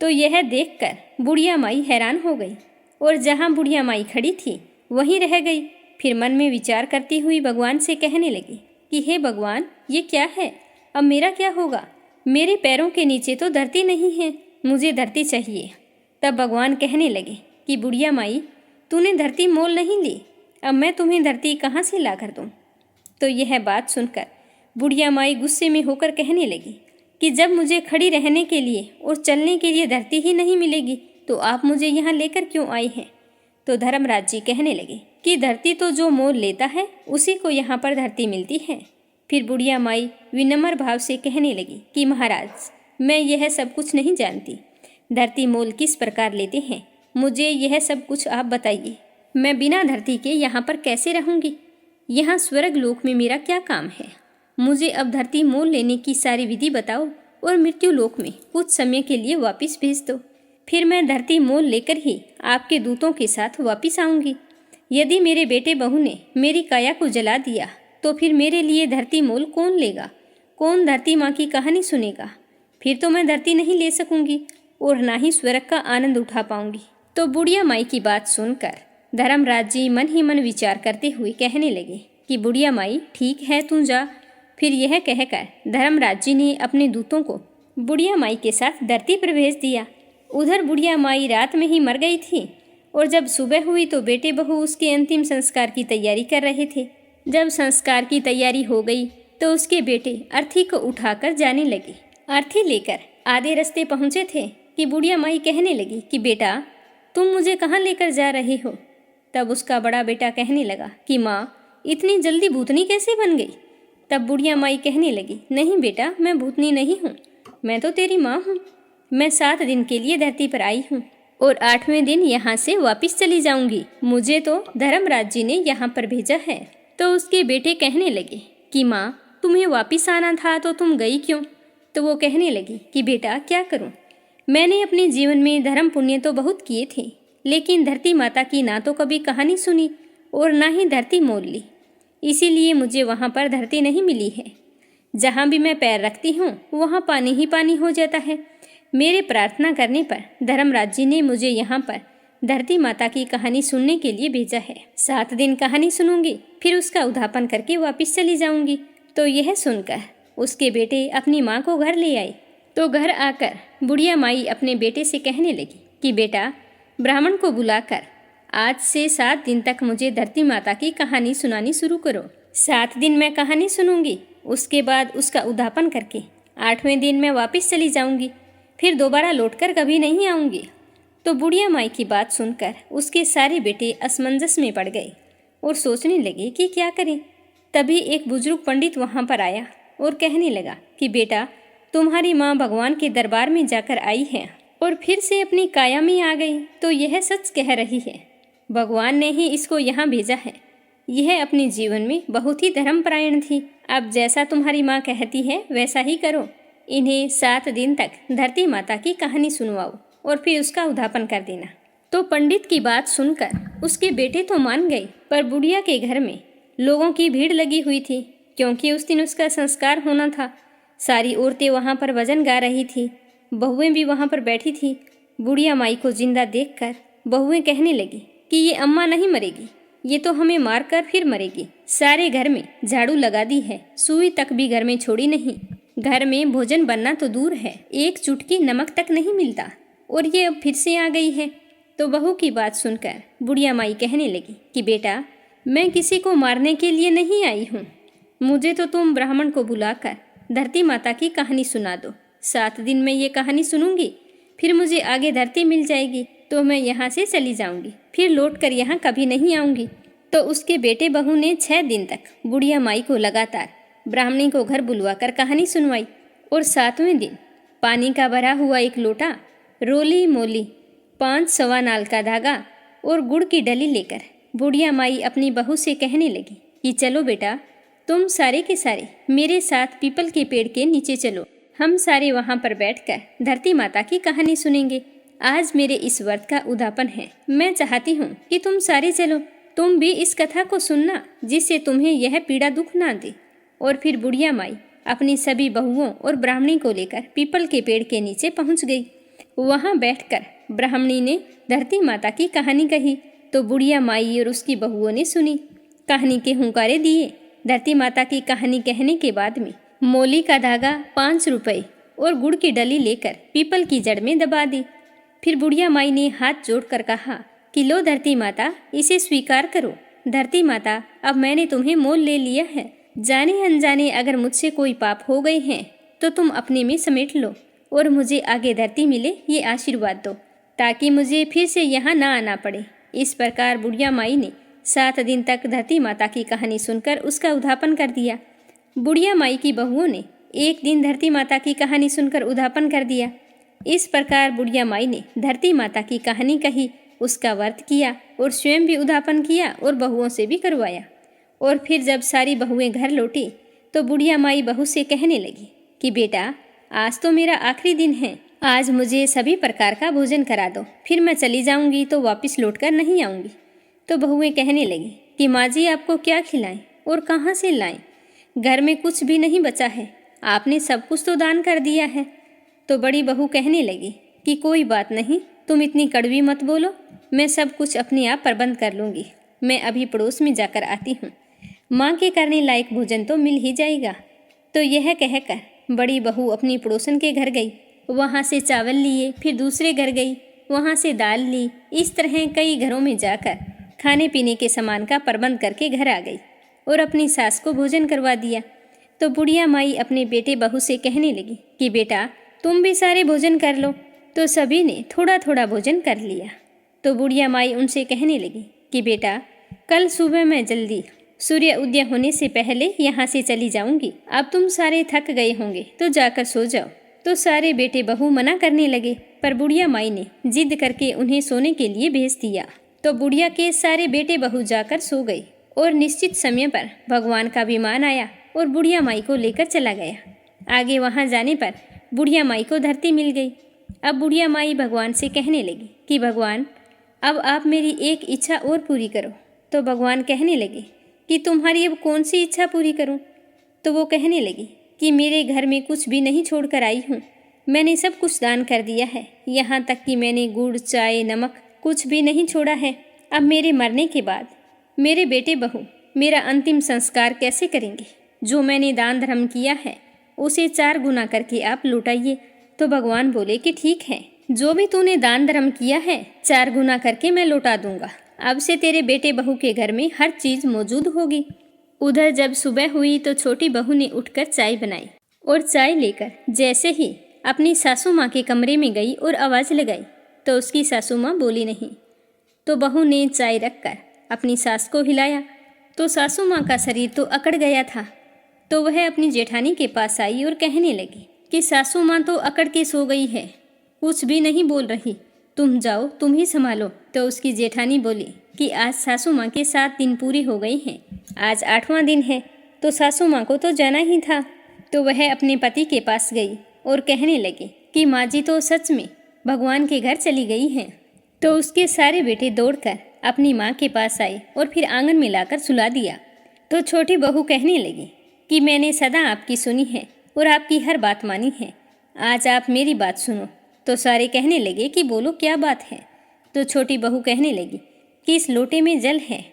Speaker 1: तो यह देखकर बुढ़िया माई हैरान हो गई और जहाँ बुढ़िया माई खड़ी थी वहीं रह गई। फिर मन में विचार करती हुई भगवान से कहने लगी कि हे भगवान, ये क्या है, अब मेरा क्या होगा, मेरे पैरों के नीचे तो धरती नहीं है, मुझे धरती चाहिए। तब भगवान कहने लगे कि बुढ़िया माई, तूने धरती मोल नहीं ली, अब मैं तुम्हें धरती कहाँ से ला कर दूँ। तो यह बात सुनकर बुढ़िया माई गुस्से में होकर कहने लगी कि जब मुझे खड़ी रहने के लिए और चलने के लिए धरती ही नहीं मिलेगी तो आप मुझे यहाँ लेकर क्यों आई हैं। तो धर्मराज जी कहने लगे कि धरती तो जो मोल लेता है उसी को यहाँ पर धरती मिलती है। फिर बुढ़िया माई विनम्र भाव से कहने लगी कि महाराज, मैं यह सब कुछ नहीं जानती, धरती मोल किस प्रकार लेते हैं, मुझे यह सब कुछ आप बताइए। मैं बिना धरती के यहाँ पर कैसे रहूँगी, यहाँ स्वर्ग लोक में मेरा क्या काम है। मुझे अब धरती मोल लेने की सारी विधि बताओ और मृत्यु लोक में कुछ समय के लिए वापस भेज दो, फिर मैं धरती मोल लेकर ही आपके दूतों के साथ वापस आऊँगी। यदि मेरे बेटे बहू ने मेरी काया को जला दिया तो फिर मेरे लिए धरती मोल कौन लेगा, कौन धरती माँ की कहानी सुनेगा? फिर तो मैं धरती नहीं ले सकूंगी और ना ही स्वर्ग का आनंद उठा पाऊंगी। तो बुढ़िया माई की बात सुनकर धर्मराज जी मन ही मन विचार करते हुए कहने लगे कि बुढ़िया माई ठीक है, तू जा। फिर यह कहकर धर्मराज जी ने अपने दूतों को बुढ़िया माई के साथ धरती पर भेज दिया। उधर बुढ़िया माई रात में ही मर गई थी और जब सुबह हुई तो बेटे बहू उसके अंतिम संस्कार की तैयारी कर रहे थे। जब संस्कार की तैयारी हो गई तो उसके बेटे अर्थी को उठाकर जाने लगे। अर्थी लेकर आधे रास्ते पहुंचे थे कि बुढ़िया माई कहने लगी कि बेटा, तुम मुझे कहाँ लेकर जा रहे हो? तब उसका बड़ा बेटा कहने लगा कि माँ, इतनी जल्दी भूतनी कैसे बन गई? तब बुढ़िया माई कहने लगी, नहीं बेटा, मैं भूतनी नहीं हूँ, मैं तो तेरी माँ हूँ। मैं 7 दिन के लिए धरती पर आई हूँ और 8वें दिन यहाँ से वापस चली जाऊंगी। मुझे तो धर्मराज जी ने यहाँ पर भेजा है। तो उसके बेटे कहने लगे कि माँ, तुम्हें वापस आना था तो तुम गई क्यों? तो वो कहने लगी कि बेटा, क्या करूँ, मैंने अपने जीवन में धर्म पुण्य तो बहुत किए थे, लेकिन धरती माता की ना तो कभी कहानी सुनी और ना ही धरती मोल ली, इसीलिए मुझे वहाँ पर धरती नहीं मिली है। जहाँ भी मैं पैर रखती हूँ वहाँ पानी ही पानी हो जाता है। मेरे प्रार्थना करने पर धर्मराज जी ने मुझे यहाँ पर धरती माता की कहानी सुनने के लिए भेजा है। 7 दिन कहानी सुनूंगी, फिर उसका उद्यापन करके वापस चली जाऊंगी। तो यह सुनकर उसके बेटे अपनी माँ को घर ले आए। तो घर आकर बुढ़िया माई अपने बेटे से कहने लगी कि बेटा, ब्राह्मण को बुलाकर आज से 7 दिन तक मुझे धरती माता की कहानी सुनानी शुरू करो। 7 दिन मैं कहानी सुनूंगी, उसके बाद उसका उद्यापन करके 8वें दिन मैं वापस चली जाऊंगी, फिर दोबारा लौटकर कभी नहीं आऊंगी। तो बुढ़िया माई की बात सुनकर उसके सारे बेटे असमंजस में पड़ गए और सोचने लगे कि क्या करें। तभी एक बुजुर्ग पंडित वहां पर आया और कहने लगा कि बेटा, तुम्हारी माँ भगवान के दरबार में जाकर आई है और फिर से अपनी काया में आ गई, तो यह सच कह रही है। भगवान ने ही इसको यहाँ भेजा है। यह अपने जीवन में बहुत ही धर्मपरायण थी। अब जैसा तुम्हारी माँ कहती है वैसा ही करो। इन्हें 7 दिन तक धरती माता की कहानी सुनवाओ और फिर उसका उद्यापन कर देना। तो पंडित की बात सुनकर उसके बेटे तो मान गए, पर बुढ़िया के घर में लोगों की भीड़ लगी हुई थी, क्योंकि उस दिन उसका संस्कार होना था। सारी औरतें वहाँ पर भजन गा रही थी, बहुएं भी वहाँ पर बैठी थी। बुढ़िया माई को जिंदा देखकर बहुएं कहने लगी कि ये अम्मा नहीं मरेगी, ये तो हमें मारकर फिर मरेगी। सारे घर में झाड़ू लगा दी है, सुई तक भी घर में छोड़ी नहीं। घर में भोजन बनना तो दूर है, एक चुटकी नमक तक नहीं मिलता, और ये अब फिर से आ गई है। तो बहू की बात सुनकर बुढ़िया माई कहने लगी कि बेटा, मैं किसी को मारने के लिए नहीं आई हूँ, मुझे तो तुम ब्राह्मण को बुलाकर धरती माता की कहानी सुना दो। 7 दिन में ये कहानी सुनूंगी, फिर मुझे आगे धरती मिल जाएगी तो मैं यहाँ से चली जाऊंगी, फिर लौट कर यहाँ कभी नहीं आऊंगी। तो उसके बेटे बहू ने 6 दिन तक बुढ़िया माई को लगातार ब्राह्मणी को घर बुलवाकर कहानी सुनवाई, और 7वें दिन पानी का भरा हुआ एक लोटा, रोली मोली 5 सवा नाल का धागा और गुड़ की डली लेकर बुढ़िया माई अपनी बहू से कहने लगी कि चलो बेटा, तुम सारे के सारे मेरे साथ पीपल के पेड़ के नीचे चलो। हम सारे वहाँ पर बैठकर धरती माता की कहानी सुनेंगे। आज मेरे इस व्रत का उद्यापन है। मैं चाहती हूँ कि तुम सारे चलो, तुम भी इस कथा को सुनना, जिससे तुम्हें यह पीड़ा दुख ना दे। और फिर बुढ़िया माई अपनी सभी बहुओं और ब्राह्मणी को लेकर पीपल के पेड़ के नीचे पहुँच गई। वहाँ बैठकर ब्राह्मणी ने धरती माता की कहानी कही तो बुढ़िया माई और उसकी बहुओं ने सुनी, कहानी के हुंकारे दिए। धरती माता की कहानी कहने के बाद में मोली का धागा 5 रुपए और गुड़ की डली लेकर पीपल की जड़ में दबा दी। फिर बुढ़िया माई ने हाथ जोड़कर कहा कि लो धरती माता, इसे स्वीकार करो। धरती माता, अब मैंने तुम्हें मोल ले लिया है। जाने अनजाने अगर मुझसे कोई पाप हो गए हैं तो तुम अपने में समेट लो और मुझे आगे धरती मिले ये आशीर्वाद दो, ताकि मुझे फिर से यहाँ ना आना पड़े। इस प्रकार बुढ़िया माई ने 7 दिन तक धरती माता की कहानी सुनकर उसका उद्यापन कर दिया। बुढ़िया माई की बहुओं ने एक दिन धरती माता की कहानी सुनकर उद्यापन कर दिया। इस प्रकार बुढ़िया माई ने धरती माता की कहानी कही, उसका व्रत किया और स्वयं भी उद्यापन किया और बहुओं से भी करवाया। और फिर जब सारी बहुएं घर लौटी तो बुढ़िया माई बहू से कहने लगी कि बेटा, आज तो मेरा आखिरी दिन है, आज मुझे सभी प्रकार का भोजन करा दो, फिर मैं चली जाऊंगी तो वापस लौटकर नहीं आऊंगी। तो बहुएं कहने लगी कि माँ जी, आपको क्या खिलाएं और कहाँ से लाएं? घर में कुछ भी नहीं बचा है, आपने सब कुछ तो दान कर दिया है। तो बड़ी बहू कहने लगी कि कोई बात नहीं, तुम इतनी कड़वी मत बोलो, मैं सब कुछ अपने आप प्रबंध कर लूँगी। मैं अभी पड़ोस में जाकर आती हूँ, माँ के करने लायक भोजन तो मिल ही जाएगा। तो यह कहकर बड़ी बहू अपनी पड़ोसन के घर गई, वहाँ से चावल लिए, फिर दूसरे घर गई, वहाँ से दाल ली। इस तरह कई घरों में जाकर खाने पीने के सामान का प्रबंध करके घर आ गई और अपनी सास को भोजन करवा दिया। तो बुढ़िया माई अपने बेटे बहू से कहने लगी कि बेटा तुम भी सारे भोजन कर लो। तो सभी ने थोड़ा थोड़ा भोजन कर लिया। तो बुढ़िया माई उनसे कहने लगी कि बेटा कल सुबह मैं जल्दी सूर्य उदय होने से पहले यहाँ से चली जाऊंगी। अब तुम सारे थक गए होंगे तो जाकर सो जाओ। तो सारे बेटे बहू मना करने लगे, पर बुढ़िया माई ने जिद करके उन्हें सोने के लिए भेज दिया। तो बुढ़िया के सारे बेटे बहू जाकर सो गए और निश्चित समय पर भगवान का विमान आया और बुढ़िया माई को लेकर चला गया। आगे वहाँ जाने पर बुढ़िया माई को धरती मिल गई। अब बुढ़िया माई भगवान से कहने लगी कि भगवान अब आप मेरी एक इच्छा और पूरी करो। तो भगवान कहने लगे कि तुम्हारी अब कौन सी इच्छा पूरी करूं? तो वो कहने लगी कि मेरे घर में कुछ भी नहीं छोड़कर आई हूँ, मैंने सब कुछ दान कर दिया है, यहाँ तक कि मैंने गुड़ चाय नमक कुछ भी नहीं छोड़ा है। अब मेरे मरने के बाद मेरे बेटे बहू मेरा अंतिम संस्कार कैसे करेंगे? जो मैंने दान धर्म किया है उसे 4 गुना करके आप लौटाइए। तो भगवान बोले कि ठीक है, जो भी तूने दान धर्म किया है 4 गुना करके मैं लौटा दूंगा। अब से तेरे बेटे बहू के घर में हर चीज मौजूद होगी। उधर जब सुबह हुई तो छोटी बहू ने उठकर चाय बनाई और चाय लेकर जैसे ही अपनी सासू माँ के कमरे में गई और आवाज़ लगाई तो उसकी सासू माँ बोली नहीं। तो बहू ने चाय रखकर अपनी सास को हिलाया तो सासू माँ का शरीर तो अकड़ गया था। तो वह अपनी जेठानी के पास आई और कहने लगी कि सासू माँ तो अकड़ के सो गई है, कुछ भी नहीं बोल रही, तुम जाओ तुम ही संभालो। तो उसकी जेठानी बोली कि आज सासू माँ के 7 दिन पूरे हो गए हैं, आज 8वां दिन है, तो सासू माँ को तो जाना ही था। तो वह अपने पति के पास गई और कहने लगी कि माँ जी तो सच में भगवान के घर चली गई हैं। तो उसके सारे बेटे दौड़कर अपनी माँ के पास आए और फिर आंगन में लाकर सुला दिया। तो छोटी बहू कहने लगी कि मैंने सदा आपकी सुनी है और आपकी हर बात मानी है, आज आप मेरी बात सुनो। तो सारे कहने लगे कि बोलो क्या बात है। तो छोटी बहू कहने लगी कि इस लोटे में जल है,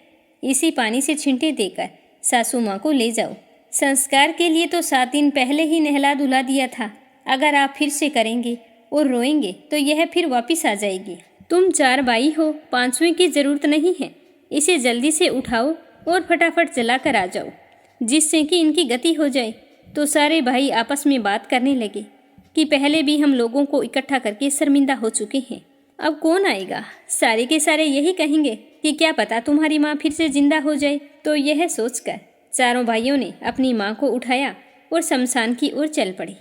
Speaker 1: इसी पानी से छींटे देकर सासू माँ को ले जाओ। संस्कार के लिए तो 7 दिन पहले ही नहला धुला दिया था, अगर आप फिर से करेंगे और रोएंगे तो यह फिर वापस आ जाएगी। तुम 4 भाई हो, 5वें की जरूरत नहीं है, इसे जल्दी से उठाओ और फटाफट जलाकर आ जाओ, जिससे कि इनकी गति हो जाए। तो सारे भाई आपस में बात करने लगे कि पहले भी हम लोगों को इकट्ठा करके शर्मिंदा हो चुके हैं, अब कौन आएगा? सारे के सारे यही कहेंगे कि क्या पता तुम्हारी माँ फिर से जिंदा हो जाए। तो यह सोचकर चारों भाइयों ने अपनी माँ को उठाया और शमशान की ओर चल पड़ी।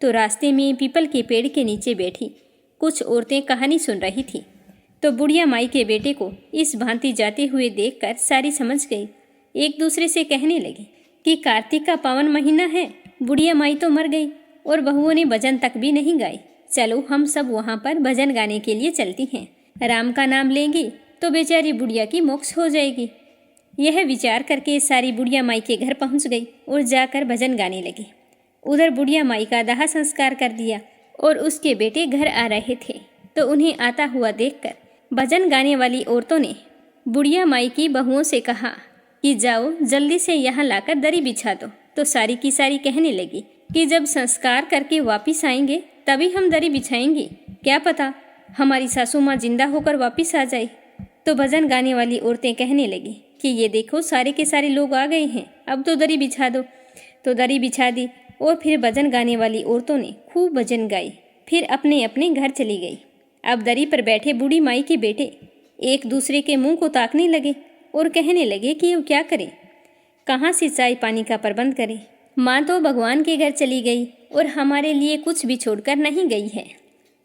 Speaker 1: तो रास्ते में पीपल के पेड़ के नीचे बैठी कुछ औरतें कहानी सुन रही थी। तो बुढ़िया माई के बेटे को इस भांति जाते हुए देखकर सारी समझ गई। एक दूसरे से कहने लगी कि कार्तिक का पावन महीना है, बुढ़िया माई तो मर गई और बहुओं ने भजन तक भी नहीं गाए, चलो हम सब वहाँ पर भजन गाने के लिए चलती हैं, राम का नाम लेंगी तो बेचारी बुढ़िया की मोक्ष हो जाएगी। यह विचार करके सारी बुढ़िया माई के घर पहुँच गई और जाकर भजन गाने लगी। उधर बुढ़िया माई का दाह संस्कार कर दिया और उसके बेटे घर आ रहे थे। तो उन्हें आता हुआ देखकर भजन गाने वाली औरतों ने बुढ़िया माई की बहुओं से कहा कि जाओ जल्दी से यहाँ लाकर दरी बिछा दो। तो सारी की सारी कहने लगी कि जब संस्कार करके वापस आएंगे तभी हम दरी बिछाएंगे, क्या पता हमारी सासू माँ जिंदा होकर वापस आ जाए। तो भजन गाने वाली औरतें कहने लगी कि ये देखो सारे के सारे लोग आ गए हैं, अब तो दरी बिछा दो। तो दरी बिछा दी और फिर भजन गाने वाली औरतों ने खूब भजन गाए, फिर अपने अपने घर चली गई। अब दरी पर बैठे बूढ़ी माई के बेटे एक दूसरे के मुंह को ताकने लगे और कहने लगे कि अब क्या करें, कहाँ से चाय पानी का प्रबंध करें। माँ तो भगवान के घर चली गई और हमारे लिए कुछ भी छोड़कर नहीं गई है।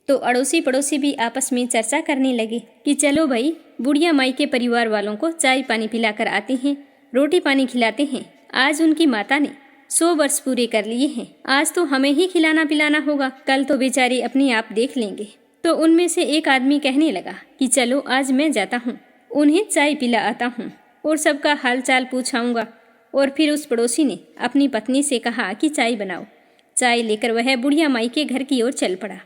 Speaker 1: तो अड़ोसी पड़ोसी भी आपस में चर्चा करने लगे कि चलो भाई बुढ़िया माई के परिवार वालों को चाय पानी पिलाकर आते हैं, रोटी पानी खिलाते हैं। आज उनकी माता ने 100 वर्ष पूरे कर लिए हैं, आज तो हमें ही खिलाना पिलाना होगा, कल तो बेचारे अपने आप देख लेंगे। तो उनमें से एक आदमी कहने लगा कि चलो आज मैं जाता हूँ, उन्हें चाय पिला आता हूँ और सबका हाल चाल पूछाऊंगा। और फिर उस पड़ोसी ने अपनी पत्नी से कहा कि चाय बनाओ। चाय लेकर वह बुढ़िया माई के घर की ओर चल पड़ा।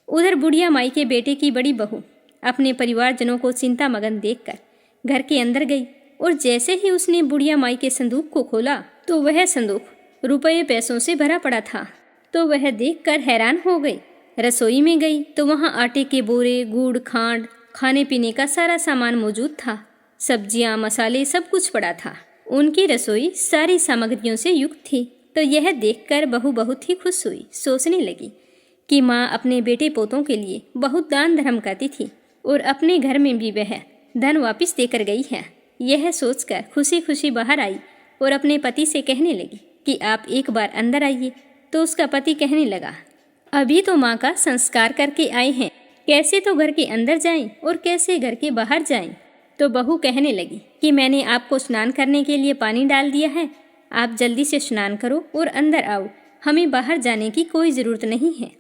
Speaker 1: उधर बुढ़िया माई के बेटे की बड़ी बहू अपने परिवारजनों को चिंता मगन देखकर घर के अंदर गई और जैसे ही उसने बुढ़िया माई के संदूक को खोला तो वह संदूक रुपये पैसों से भरा पड़ा था। तो वह देखकर हैरान हो गई। रसोई में गई तो वहां आटे के बोरे, गुड़, खांड, खाने पीने का सारा सामान मौजूद था। सब्जियां, मसाले सब कुछ पड़ा था। उनकी रसोई सारी सामग्रियों से युक्त थी। तो यह देखकर बहू बहुत ही खुश हुई। सोचने लगी कि माँ अपने बेटे पोतों के लिए बहुत दान धर्म करती थी और अपने घर में भी वह धन वापस देकर गई है। यह सोचकर खुशी खुशी बाहर आई और अपने पति से कहने लगी कि आप एक बार अंदर आइए। तो उसका पति कहने लगा, अभी तो माँ का संस्कार करके आए हैं, कैसे तो घर के अंदर जाएं और कैसे घर के बाहर जाएं। तो बहू कहने लगी कि मैंने आपको स्नान करने के लिए पानी डाल दिया है, आप जल्दी से स्नान करो और अंदर आओ, हमें बाहर जाने की कोई ज़रूरत नहीं है।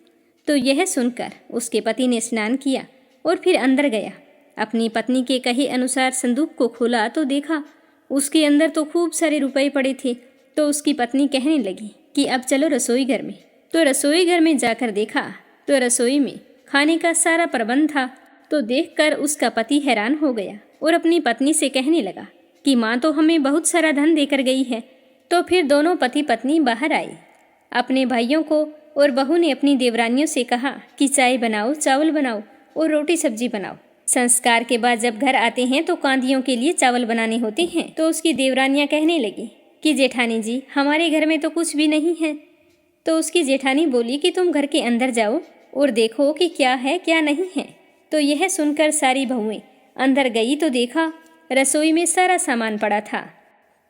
Speaker 1: तो यह सुनकर उसके पति ने स्नान किया और फिर अंदर गया। अपनी पत्नी के कहे अनुसार संदूक को खोला तो देखा उसके अंदर तो खूब सारे रुपए पड़े थे। तो उसकी पत्नी कहने लगी कि अब चलो रसोई घर में। तो रसोई घर में जाकर देखा तो रसोई में खाने का सारा प्रबंध था। तो देखकर उसका पति हैरान हो गया और अपनी पत्नी से कहने लगा कि माँ तो हमें बहुत सारा धन देकर गई है। तो फिर दोनों पति पत्नी बाहर आए। अपने भाइयों को और बहू ने अपनी देवरानियों से कहा कि चाय बनाओ, चावल बनाओ और रोटी सब्जी बनाओ। संस्कार के बाद जब घर आते हैं तो कांदियों के लिए चावल बनाने होते हैं। तो उसकी देवरानियां कहने लगी कि जेठानी जी, हमारे घर में तो कुछ भी नहीं है। तो उसकी जेठानी बोली कि तुम घर के अंदर जाओ और देखो कि क्या है क्या नहीं है। तो यह सुनकर सारी बहुएं अंदर गई तो देखा रसोई में सारा सामान पड़ा था।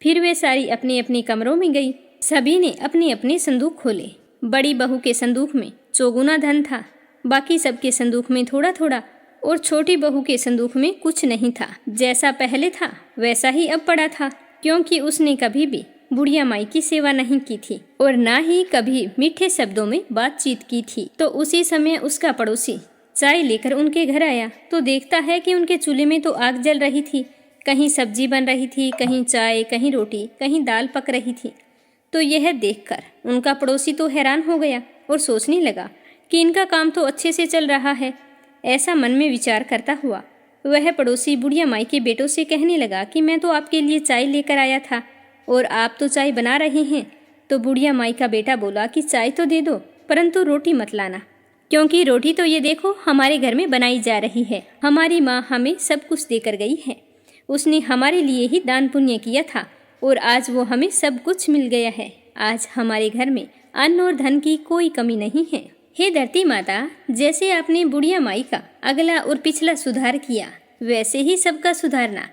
Speaker 1: फिर वे सारी अपने अपने कमरों में गई। सभी ने अपने अपने संदूक खोले। बड़ी बहू के संदूक में चौगुना धन था, बाकी सबके संदूक में थोड़ा थोड़ा, और छोटी बहू के संदूक में कुछ नहीं था। जैसा पहले था वैसा ही अब पड़ा था, क्योंकि उसने कभी भी बुढ़िया माई की सेवा नहीं की थी और ना ही कभी मीठे शब्दों में बातचीत की थी। तो उसी समय उसका पड़ोसी चाय लेकर उनके घर आया तो देखता है कि उनके चूल्हे में तो आग जल रही थी। कहीं सब्जी बन रही थी, कहीं चाय, कहीं रोटी, कहीं दाल पक रही थी। तो यह देखकर उनका पड़ोसी तो हैरान हो गया और सोचने लगा कि इनका काम तो अच्छे से चल रहा है। ऐसा मन में विचार करता हुआ वह पड़ोसी बुढ़िया माई के बेटों से कहने लगा कि मैं तो आपके लिए चाय लेकर आया था और आप तो चाय बना रहे हैं। तो बुढ़िया माई का बेटा बोला कि चाय तो दे दो, परंतु रोटी मत लाना, क्योंकि रोटी तो ये देखो हमारे घर में बनाई जा रही है। हमारी माँ हमें सब कुछ देकर गई है। उसने हमारे लिए ही दान पुण्य किया था और आज वो हमें सब कुछ मिल गया है। आज हमारे घर में अन्न और धन की कोई कमी नहीं है। हे धरती माता, जैसे आपने बुढ़िया माई का अगला और पिछला सुधार किया, वैसे ही सबका सुधारना।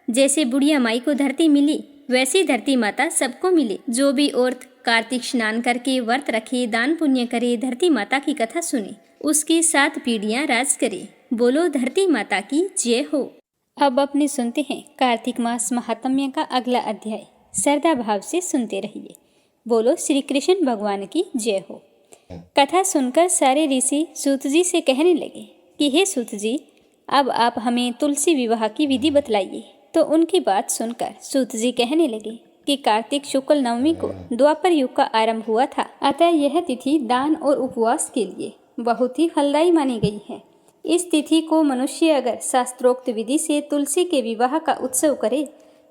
Speaker 1: जैसे बुढ़िया माई को धरती मिली, वैसी धरती माता सबको मिले। जो भी औरत कार्तिक स्नान करके व्रत रखे, दान पुण्य करे, धरती माता की कथा सुने, उसकी 7 पीढ़ियां राज करे। बोलो धरती माता की जय हो। अब अपने सुनते हैं कार्तिक मास महात्म्य का अगला अध्याय। श्रद्धा भाव से सुनते रहिए। बोलो श्री कृष्ण भगवान की जय हो। कथा सुनकर सारे ऋषि सूत जी से कहने लगे कि हे सूत जी, अब आप हमें तुलसी विवाह की विधि बतलाइए। तो उनकी बात सुनकर सूत जी कहने लगे कि कार्तिक शुक्ल नवमी को द्वापर युग का आरंभ हुआ था, अतः यह तिथि दान और उपवास के लिए बहुत ही फलदायी मानी गई है। इस तिथि को मनुष्य अगर शास्त्रोक्त विधि से तुलसी के विवाह का उत्सव करे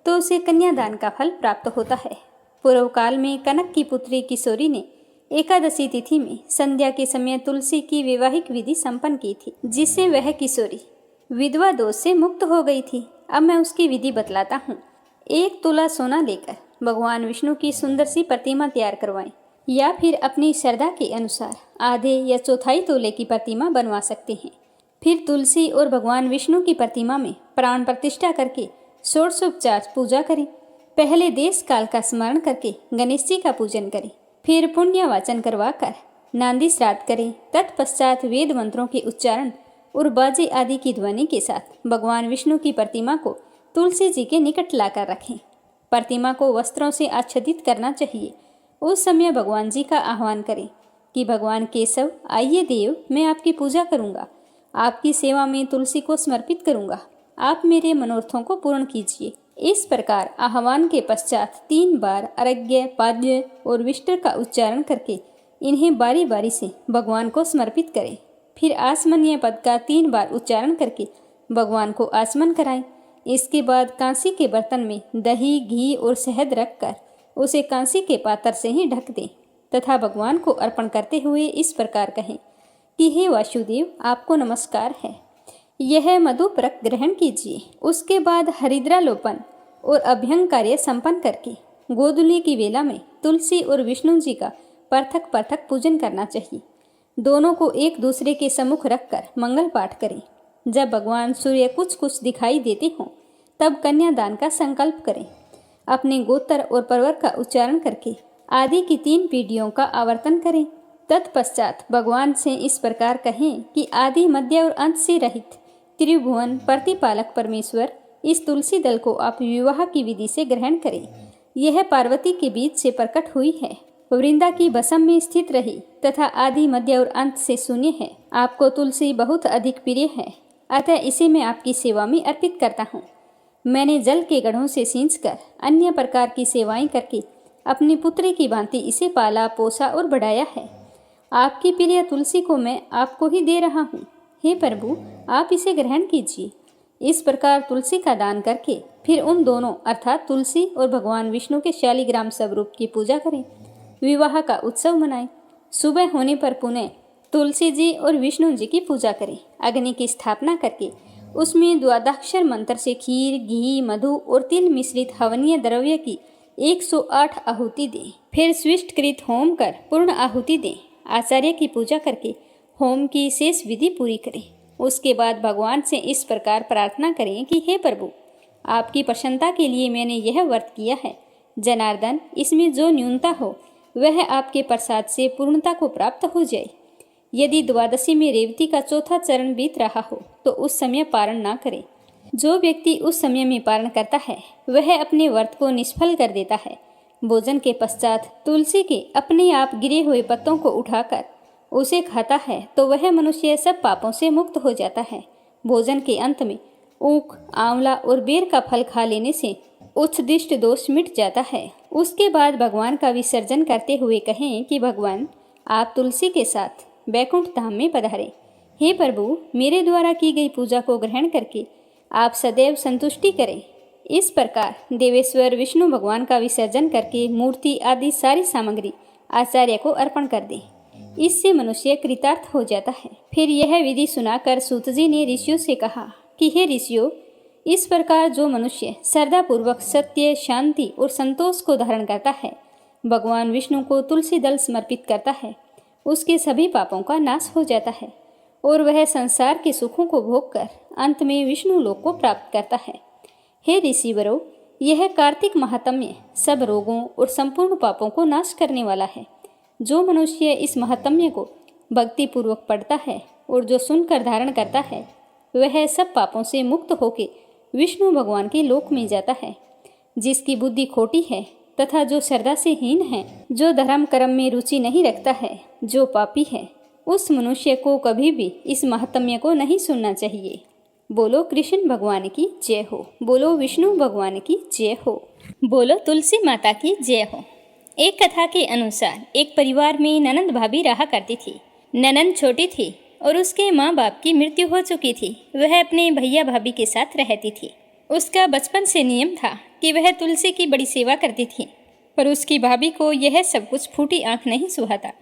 Speaker 1: तो उसे कन्यादान का फल प्राप्त होता है। पूर्व काल में कनक की पुत्री किशोरी ने एकादशी तिथि में संध्या के समय तुलसी की वैवाहिक विधि संपन्न की थी, जिससे वह किशोरी विधवा दोष से मुक्त हो गई थी। अब मैं उसकी विधि बतलाता हूँ। 1 तोला सोना लेकर भगवान विष्णु की सुंदर सी प्रतिमा तैयार करवाएं, या फिर अपनी श्रद्धा के अनुसार आधे या चौथाई तोले की प्रतिमा बनवा सकते हैं। फिर तुलसी और भगवान विष्णु की प्रतिमा में प्राण प्रतिष्ठा करके षोडशोपचार पूजा करें। पहले देश काल का स्मरण करके गणेश जी का पूजन करें, फिर पुण्य वाचन करवाकर नांदी श्राद्ध करें। तत्पश्चात वेद मंत्रों के उच्चारण और बाजे आदि की ध्वनि के साथ भगवान विष्णु की प्रतिमा को तुलसी जी के निकट लाकर रखें। प्रतिमा को वस्त्रों से आच्छादित करना चाहिए। उस समय भगवान जी का आह्वान करें कि भगवान केशव, आइए देव, मैं आपकी पूजा करूंगा, आपकी सेवा में तुलसी को समर्पित करूंगा, आप मेरे मनोरथों को पूर्ण कीजिए। इस प्रकार आह्वान के पश्चात 3 बार अर्घ्य, पाद्य और विष्टर का उच्चारण करके इन्हें बारी बारी से भगवान को समर्पित करें। फिर आसमनीय पद का 3 बार उच्चारण करके भगवान को आचमन कराएं। इसके बाद कांसी के बर्तन में दही, घी और शहद रखकर उसे कांसी के पात्र से ही ढक दें तथा भगवान को अर्पण करते हुए इस प्रकार कहें कि हे वासुदेव, आपको नमस्कार है। यह मधुपरक ग्रहण कीजिए। उसके बाद हरिद्रालोपन और अभ्यंग कार्य संपन्न करके गोधूली की वेला में तुलसी और विष्णु जी का पृथक पृथक पूजन करना चाहिए। दोनों को एक दूसरे के सम्मुख रखकर मंगल पाठ करें। जब भगवान सूर्य कुछ कुछ दिखाई देते हों तब कन्यादान का संकल्प करें। अपने गोत्र और पर्वर का उच्चारण करके आदि की 3 पीढ़ियों का आवर्तन करें। तत्पश्चात भगवान से इस प्रकार कहें कि आदि, मध्य और अंत से रहित त्रिभुवन प्रतिपालक परमेश्वर, इस तुलसी दल को आप विवाह की विधि से ग्रहण करें। यह पार्वती के बीच से प्रकट हुई है, वृंदा की बसम में स्थित रही तथा आदि, मध्य और अंत से शून्य है। आपको तुलसी बहुत अधिक प्रिय है, अतः इसे मैं आपकी सेवा में अर्पित करता हूँ। मैंने जल के गढ़ों से सींचकर अन्य प्रकार की सेवाएं करके अपनी पुत्री की भांति इसे पाला, पोसा और बढ़ाया है। आपकी प्रिय तुलसी को मैं आपको ही दे रहा हूँ। हे प्रभु, आप इसे ग्रहण कीजिए। इस प्रकार तुलसी का दान करके फिर उन दोनों अर्थात तुलसी और भगवान विष्णु के शालिग्राम स्वरूप की पूजा करें। विवाह का उत्सव मनाएं। सुबह होने पर पुनः तुलसी जी और विष्णु जी की पूजा करें। अग्नि की स्थापना करके उसमें द्वादशाक्षर मंत्र से खीर, घी, मधु और तिल मिश्रित हवनीय द्रव्य की 108 आहुति दें। फिर स्विष्टकृत होम कर पूर्ण आहुति दें। आचार्य की पूजा करके होम की शेष विधि पूरी करें। उसके बाद भगवान से इस प्रकार प्रार्थना करें कि हे प्रभु, आपकी प्रसन्नता के लिए मैंने यह व्रत किया है। जनार्दन, इसमें जो न्यूनता हो वह आपके प्रसाद से पूर्णता को प्राप्त हो जाए। यदि द्वादशी में रेवती का 4था चरण बीत रहा हो तो उस समय पारण ना करें। जो व्यक्ति उस समय में पारण करता है वह अपने व्रत को निष्फल कर देता है। भोजन के पश्चात तुलसी के अपने आप गिरे हुए पत्तों को उठाकर उसे खाता है तो वह मनुष्य सब पापों से मुक्त हो जाता है। भोजन के अंत में ऊख, आंवला और बेर का फल खा लेने से उच्छिष्ट दोष मिट जाता है। उसके बाद भगवान का विसर्जन करते हुए कहें कि भगवान, आप तुलसी के साथ बैकुंठ धाम में पधारें। हे प्रभु, मेरे द्वारा की गई पूजा को ग्रहण करके आप सदैव संतुष्टि करें। इस प्रकार देवेश्वर विष्णु भगवान का विसर्जन करके मूर्ति आदि सारी सामग्री आचार्य को अर्पण कर दे। इससे मनुष्य कृतार्थ हो जाता है। फिर यह विधि सुनाकर सूत जी ने ऋषियों से कहा कि हे ऋषियों, इस प्रकार जो मनुष्य श्रद्धापूर्वक सत्य, शांति और संतोष को धारण करता है, भगवान विष्णु को तुलसी दल समर्पित करता है, उसके सभी पापों का नाश हो जाता है और वह संसार के सुखों को भोगकर अंत में विष्णु लोक को प्राप्त करता है। हे ऋषिवरों, यह कार्तिक महात्म्य सब रोगों और संपूर्ण पापों को नाश करने वाला है। जो मनुष्य इस महात्म्य को भक्ति पूर्वक पढ़ता है और जो सुनकर धारण करता है वह सब पापों से मुक्त होकर विष्णु भगवान के लोक में जाता है। जिसकी बुद्धि खोटी है तथा जो श्रद्धा से हीन है, जो धर्म कर्म में रुचि नहीं रखता है, जो पापी है, उस मनुष्य को कभी भी इस महात्म्य को नहीं सुनना चाहिए। बोलो कृष्ण भगवान की जय हो। बोलो विष्णु भगवान की जय हो। बोलो तुलसी माता की जय हो। एक कथा के अनुसार एक परिवार में ननंद भाभी रहा करती थी। ननंद छोटी थी और उसके माँ बाप की मृत्यु हो चुकी थी। वह अपने भैया भाभी के साथ रहती थी। उसका बचपन से नियम था कि वह तुलसी की बड़ी सेवा करती थी, पर उसकी भाभी को यह सब कुछ फूटी आंख नहीं सुहाता।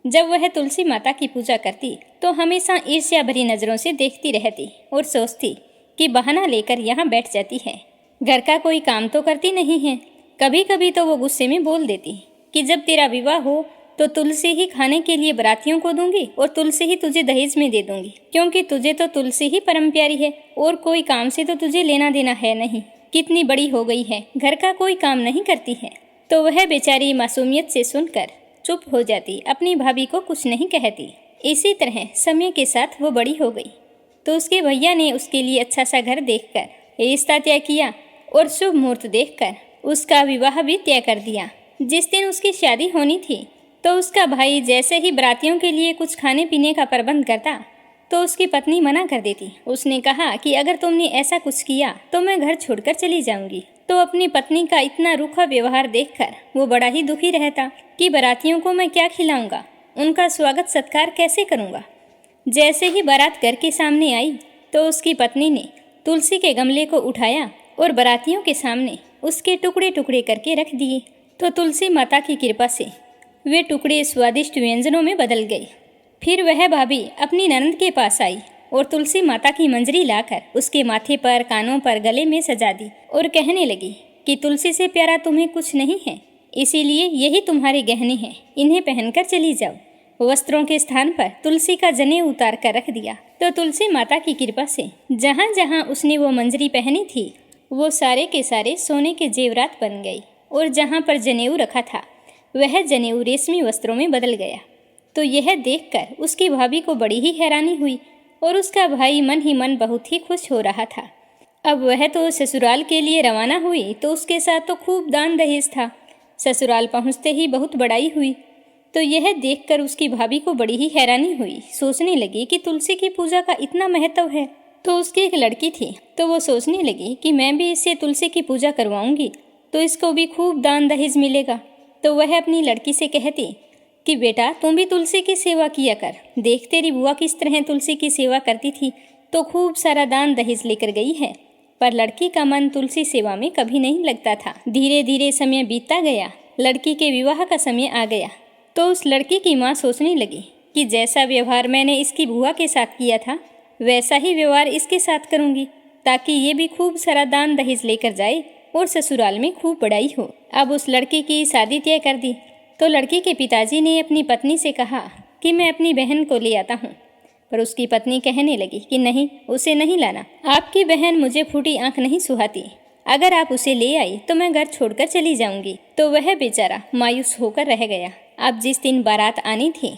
Speaker 1: जब वह तुलसी माता की पूजा करती तो हमेशा ईर्ष्या भरी नज़रों से देखती रहती और सोचती कि बहाना लेकर यहाँ बैठ जाती है, घर का कोई काम तो करती नहीं है। कभी कभी तो वो गुस्से में बोल देती कि जब तेरा विवाह हो तो तुलसी ही खाने के लिए बरातियों को दूंगी और तुलसी ही तुझे दहेज में दे दूंगी, क्योंकि तुझे तो तुलसी ही परम प्यारी है और कोई काम से तो तुझे लेना देना है नहीं। कितनी बड़ी हो गई है, घर का कोई काम नहीं करती है। तो वह बेचारी मासूमियत से सुनकर चुप हो जाती, अपनी भाभी को कुछ नहीं कहती। इसी तरह समय के साथ वो बड़ी हो गई तो उसके भैया ने उसके लिए अच्छा सा घर देखकर रिश्ता तय किया और शुभ मुहूर्त देखकर उसका विवाह भी तय कर दिया। जिस दिन उसकी शादी होनी थी तो उसका भाई जैसे ही बरातियों के लिए कुछ खाने पीने का प्रबंध करता तो उसकी पत्नी मना कर देती। उसने कहा कि अगर तुमने ऐसा कुछ किया तो मैं घर छोड़कर चली जाऊंगी। तो अपनी पत्नी का इतना रूखा व्यवहार देखकर वो बड़ा ही दुखी रहता कि बारातियों को मैं क्या खिलाऊंगा, उनका स्वागत सत्कार कैसे करूंगा। जैसे ही बारात घर के सामने आई तो उसकी पत्नी ने तुलसी के गमले को उठाया और बारातियों के सामने उसके टुकड़े टुकड़े करके रख दिए। तो तुलसी माता की कृपा से वे टुकड़े स्वादिष्ट व्यंजनों में बदल गए। फिर वह भाभी अपनी ननद के पास आई और तुलसी माता की मंजरी लाकर उसके माथे पर, कानों पर, गले में सजा दी और कहने लगी कि तुलसी से प्यारा तुम्हें कुछ नहीं है, इसीलिए यही तुम्हारे गहने हैं, इन्हें पहनकर चली जाओ। वस्त्रों के स्थान पर तुलसी का जनेऊ उतार कर रख दिया। तो तुलसी माता की कृपा से जहाँ जहाँ उसने वो मंजरी पहनी थी वो सारे के सारे सोने के जेवरात बन गई और जहाँ पर जनेऊ रखा था वह जनेऊ रेशमी वस्त्रों में बदल गया। तो यह देखकर उसकी भाभी को बड़ी ही हैरानी हुई और उसका भाई मन ही मन बहुत ही खुश हो रहा था। अब वह तो ससुराल के लिए रवाना हुई तो उसके साथ तो खूब दान दहेज था। ससुराल पहुँचते ही बहुत बड़ाई हुई। तो यह देखकर उसकी भाभी को बड़ी ही हैरानी हुई। सोचने लगी कि तुलसी की पूजा का इतना महत्व है। तो उसकी एक लड़की थी, तो वो सोचने लगी कि मैं भी इससे तुलसी की पूजा करवाऊंगी तो इसको भी खूब दान दहेज मिलेगा। तो वह अपनी लड़की से कहती कि बेटा तुम भी तुलसी की सेवा किया कर, देख तेरी बुआ किस तरह तुलसी की सेवा करती थी तो खूब सारा दान दहेज लेकर गई है। पर लड़की का मन तुलसी सेवा में कभी नहीं लगता था। धीरे धीरे समय बीतता गया, लड़की के विवाह का समय आ गया। तो उस लड़की की माँ सोचने लगी कि जैसा व्यवहार मैंने इसकी बुआ के साथ किया था वैसा ही व्यवहार इसके साथ करूंगी ताकि ये भी खूब सारा दान दहेज लेकर जाए और ससुराल में खूब बड़ाई हो। अब उस लड़की की शादी तय कर दी। तो लड़की के पिताजी ने अपनी पत्नी से कहा कि मैं अपनी बहन को ले आता हूँ। पर उसकी पत्नी कहने लगी कि नहीं, उसे नहीं लाना, आपकी बहन मुझे फूटी आंख नहीं सुहाती, अगर आप उसे ले आई तो मैं घर छोड़कर चली जाऊंगी। तो वह बेचारा मायूस होकर रह गया। अब जिस दिन बारात आनी थी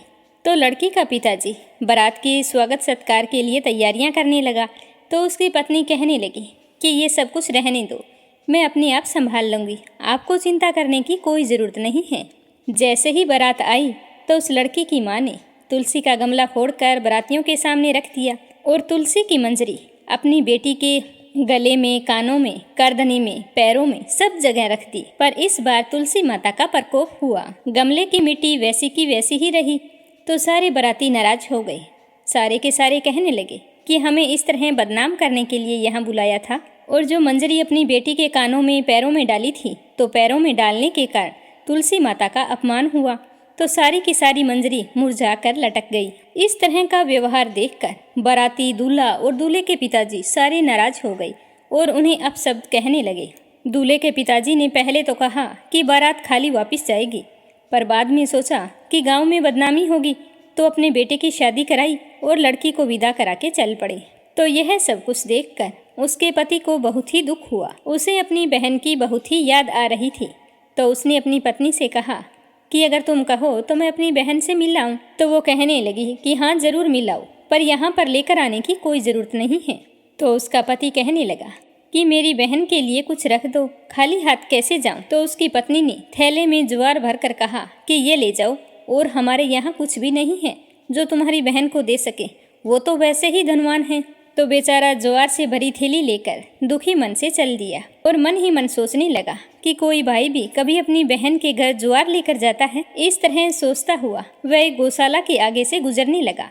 Speaker 1: तो लड़की का पिताजी बारात की स्वागत सत्कार के लिए तैयारियां करने लगा। तो उसकी पत्नी कहने लगी कि ये सब कुछ रहने दो, मैं अपने आप संभाल लूँगी, आपको चिंता करने की कोई ज़रूरत नहीं है। जैसे ही बारात आई तो उस लड़की की माँ ने तुलसी का गमला फोड़कर बारातियों के सामने रख दिया और तुलसी की मंजरी अपनी बेटी के गले में, कानों में, गर्दनी में, पैरों में सब जगह रख दी। पर इस बार तुलसी माता का प्रकोप हुआ। गमले की मिट्टी वैसी की वैसी ही रही। तो सारे बाराती नाराज हो गए। सारे के सारे कहने लगे कि हमें इस तरह बदनाम करने के लिए यहाँ बुलाया था और जो मंजरी अपनी बेटी के कानों में, पैरों में डाली थी तो पैरों में डालने के कारण तुलसी माता का अपमान हुआ। तो सारी की सारी मंजरी मुरझा कर लटक गई। इस तरह का व्यवहार देखकर बाराती, दूल्हा और दूल्हे के पिताजी सारे नाराज हो गए और उन्हें अपशब्द कहने लगे। दूल्हे के पिताजी ने पहले तो कहा कि बारात खाली वापस जाएगी, पर बाद में सोचा कि गांव में बदनामी होगी तो अपने बेटे की शादी कराई और लड़की को विदा करा के चल पड़े। तो यह सब कुछ देखकर उसके पति को बहुत ही दुख हुआ। उसे अपनी बहन की बहुत ही याद आ रही थी। तो उसने अपनी पत्नी से कहा कि अगर तुम कहो तो मैं अपनी बहन से मिल आऊं। तो वो कहने लगी कि हाँ जरूर मिल आओ, पर यहाँ पर लेकर आने की कोई ज़रूरत नहीं है। तो उसका पति कहने लगा कि मेरी बहन के लिए कुछ रख दो, खाली हाथ कैसे जाऊं। तो उसकी पत्नी ने थैले में ज्वार भर कर कहा कि ये ले जाओ, और हमारे यहाँ कुछ भी नहीं है जो तुम्हारी बहन को दे सके, वो तो वैसे ही धनवान है। तो बेचारा ज्वार से भरी थैली लेकर दुखी मन से चल दिया और मन ही मन सोचने लगा कि कोई भाई भी कभी अपनी बहन के घर ज्वार लेकर जाता है। इस तरह सोचता हुआ वह एक गौशाला के आगे से गुजरने लगा।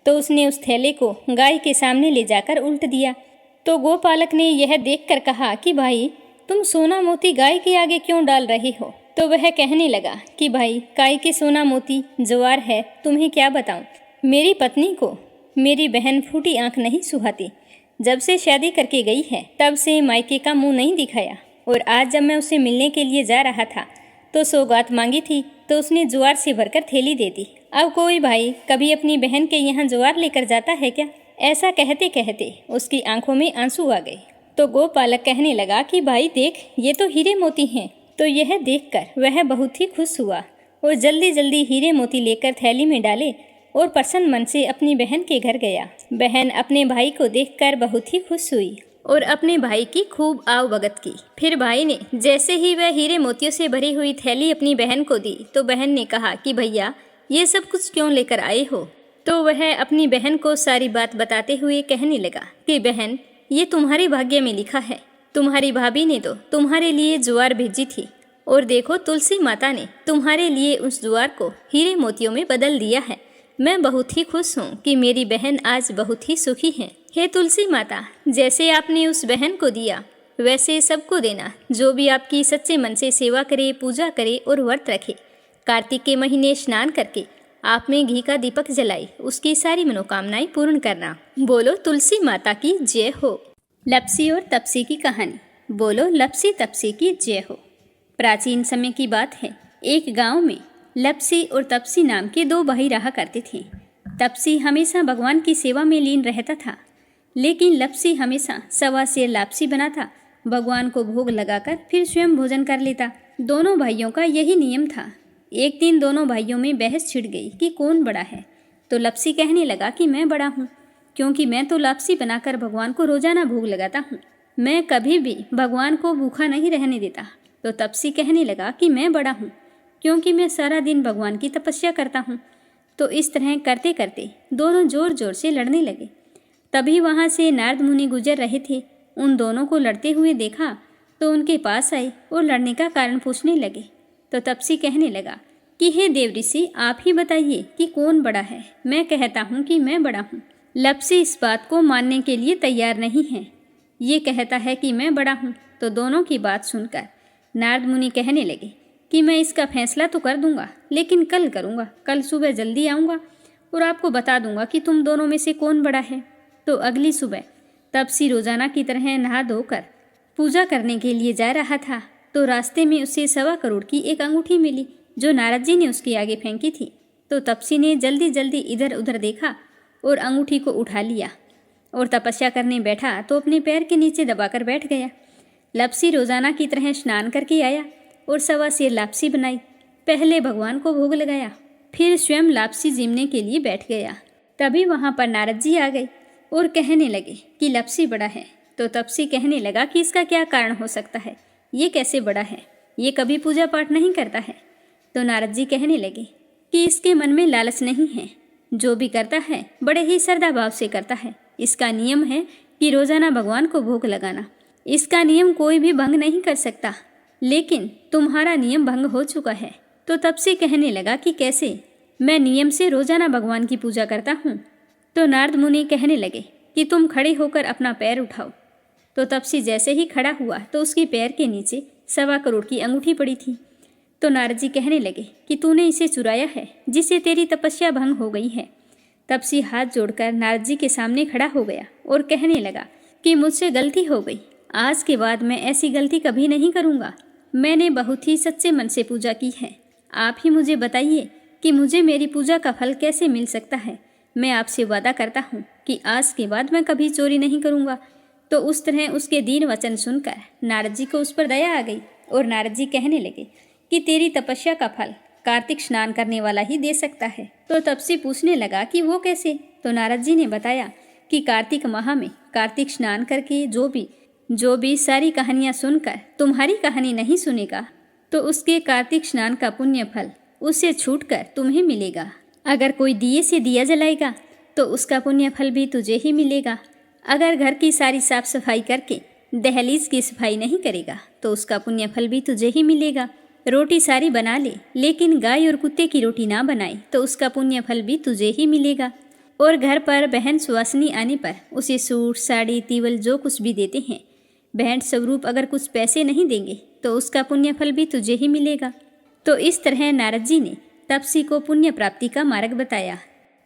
Speaker 1: तो उसने उस थैले को गाय के सामने ले जाकर उल्ट दिया। तो गोपालक ने यह देखकर कहा कि भाई तुम सोना मोती गाय के आगे क्यों डाल रहे हो। तो वह कहने लगा कि भाई काय के सोना मोती ज्वार है, तुम्हें क्या बताऊं। मेरी पत्नी को मेरी बहन फूटी आंख नहीं सुहाती। जब से शादी करके गई है तब से मायके का मुंह नहीं दिखाया, और आज जब मैं उससे मिलने के लिए जा रहा था तो सौगात मांगी थी तो उसने ज्वार से भरकर थैली दे दी। अब कोई भाई कभी अपनी बहन के यहाँ ज्वार लेकर जाता है क्या। ऐसा कहते कहते उसकी आंखों में आंसू आ गए। तो गोपालक कहने लगा कि भाई देख, ये तो हीरे मोती हैं। तो यह देखकर वह बहुत ही खुश हुआ और जल्दी जल्दी हीरे मोती लेकर थैली में डाले और प्रसन्न मन से अपनी बहन के घर गया। बहन अपने भाई को देखकर बहुत ही खुश हुई और अपने भाई की खूब आवभगत की। फिर भाई ने जैसे ही वह हीरे मोतियों से भरी हुई थैली अपनी बहन को दी तो बहन ने कहा कि भैया ये सब कुछ क्यों लेकर आए हो। तो वह अपनी बहन को सारी बात बताते हुए कहने लगा कि बहन, ये तुम्हारे भाग्य में लिखा है तुम्हारी भाभी ने तो तुम्हारे लिए ज्वार भेजी थी, और देखो तुलसी माता ने तुम्हारे लिए उस ज्वार को हीरे मोतियों में बदल दिया है। मैं बहुत ही खुश हूँ कि मेरी बहन आज बहुत ही सुखी है। हे तुलसी माता, जैसे आपने उस बहन को दिया वैसे सबको देना, जो भी आपकी सच्चे मन से सेवा करे, पूजा करे और व्रत रखे। कार्तिक के महीने स्नान करके आप में घी का दीपक जलाई, उसकी सारी मनोकामनाएं पूर्ण करना। बोलो तुलसी माता की जय हो। लप्सी और तपसी की कहानी। बोलो लप्सी तपसी की जय हो। प्राचीन समय की बात है, एक गांव में लप्सी और तपसी नाम के दो भाई रहा करते थे। तपसी हमेशा भगवान की सेवा में लीन रहता था, लेकिन लप्सी हमेशा सवा सेर लापसी बनाता, भगवान को भोग लगाकर फिर स्वयं भोजन कर लेता। दोनों भाइयों का यही नियम था। एक दिन दोनों भाइयों में बहस छिड़ गई कि कौन बड़ा है। तो लप्सी कहने लगा कि मैं बड़ा हूँ, क्योंकि मैं तो लापसी बनाकर भगवान को रोजाना भोग लगाता हूँ। मैं कभी भी भगवान को भूखा नहीं रहने देता। तो तपसी कहने लगा कि मैं बड़ा हूँ, क्योंकि मैं सारा दिन भगवान की तपस्या करता हूँ। तो इस तरह करते करते दोनों जोर जोर से लड़ने लगे। तभी वहाँ से नारद मुनि गुजर रहे थे। उन दोनों को लड़ते हुए देखा तो उनके पास आए और लड़ने का कारण पूछने लगे। तो तपसी कहने लगा कि हे देव ऋषि, आप ही बताइए कि कौन बड़ा है। मैं कहता हूँ कि मैं बड़ा हूँ। लप्सी इस बात को मानने के लिए तैयार नहीं है। ये कहता है कि मैं बड़ा हूँ। तो दोनों की बात सुनकर नारद मुनि कहने लगे कि मैं इसका फैसला तो कर दूंगा, लेकिन कल करूँगा। कल सुबह जल्दी आऊँगा और आपको बता दूंगा कि तुम दोनों में से कौन बड़ा है। तो अगली सुबह तपसी रोजाना की तरह नहा धोकर पूजा करने के लिए जा रहा था। तो रास्ते में उसे 1.25 करोड़ की एक अंगूठी मिली, जो नारद जी ने उसके आगे फेंकी थी। तो तपसी ने जल्दी जल्दी इधर उधर देखा और अंगूठी को उठा लिया और तपस्या करने बैठा तो अपने पैर के नीचे दबाकर बैठ गया। लप्सी रोजाना की तरह स्नान करके आया और 1.25 सेर लापसी बनाई। पहले भगवान को भोग लगाया, फिर स्वयं लापसी जीमने के लिए बैठ गया। तभी वहाँ पर नारद जी आ गए और कहने लगे कि लप्सी बड़ा है। तो तपसी कहने लगा कि इसका क्या कारण हो सकता है, ये कैसे बड़ा है, ये कभी पूजा पाठ नहीं करता है। तो नारद जी कहने लगे कि इसके मन में लालच नहीं है, जो भी करता है बड़े ही श्रद्धा भाव से करता है। इसका नियम है कि रोजाना भगवान को भोग लगाना। इसका नियम कोई भी भंग नहीं कर सकता, लेकिन तुम्हारा नियम भंग हो चुका है। तो तपसी कहने लगा कि कैसे, मैं नियम से रोजाना भगवान की पूजा करता हूँ। तो नारद मुनि कहने लगे कि तुम खड़े होकर अपना पैर उठाओ। तो तपसी जैसे ही खड़ा हुआ तो उसके पैर के नीचे 1.25 करोड़ की अंगूठी पड़ी थी। तो नारद जी कहने लगे कि तूने इसे चुराया है, जिससे तेरी तपस्या भंग हो गई है। तपसी हाथ जोड़कर नारद जी के सामने खड़ा हो गया और कहने लगा कि मुझसे गलती हो गई, आज के बाद मैं ऐसी गलती कभी नहीं करूँगा। मैंने बहुत ही सच्चे मन से पूजा की है। आप ही मुझे बताइए कि मुझे मेरी पूजा का फल कैसे मिल सकता है। मैं आपसे वादा करता हूँ कि आज के बाद मैं कभी चोरी नहीं करूँगा। तो उस तरह उसके दीन वचन सुनकर नारद जी को उस पर दया आ गई और नारद जी कहने लगे कि तेरी तपस्या का फल कार्तिक स्नान करने वाला ही दे सकता है। तो तपसी पूछने लगा कि वो कैसे। तो नारद जी ने बताया कि कार्तिक माह में कार्तिक स्नान करके जो भी सारी कहानियाँ सुनकर तुम्हारी कहानी नहीं सुनेगा, तो उसके कार्तिक स्नान का पुण्य फल उससे छूटकर तुम्हें मिलेगा। अगर कोई दिए से दिया जलाएगा तो उसका पुण्य फल भी तुझे ही मिलेगा। अगर घर की सारी साफ सफाई करके दहलीज की सफाई नहीं करेगा तो उसका पुण्य फल भी तुझे ही मिलेगा। रोटी सारी बना ले, लेकिन गाय और कुत्ते की रोटी ना बनाए तो उसका पुण्य फल भी तुझे ही मिलेगा। और घर पर बहन सुवासिनी आने पर उसे सूट, साड़ी, तीवल जो कुछ भी देते हैं, भेंट स्वरूप अगर कुछ पैसे नहीं देंगे तो उसका पुण्य फल भी तुझे ही मिलेगा। तो इस तरह नारद जी ने तपसी को पुण्य प्राप्ति का मार्ग बताया,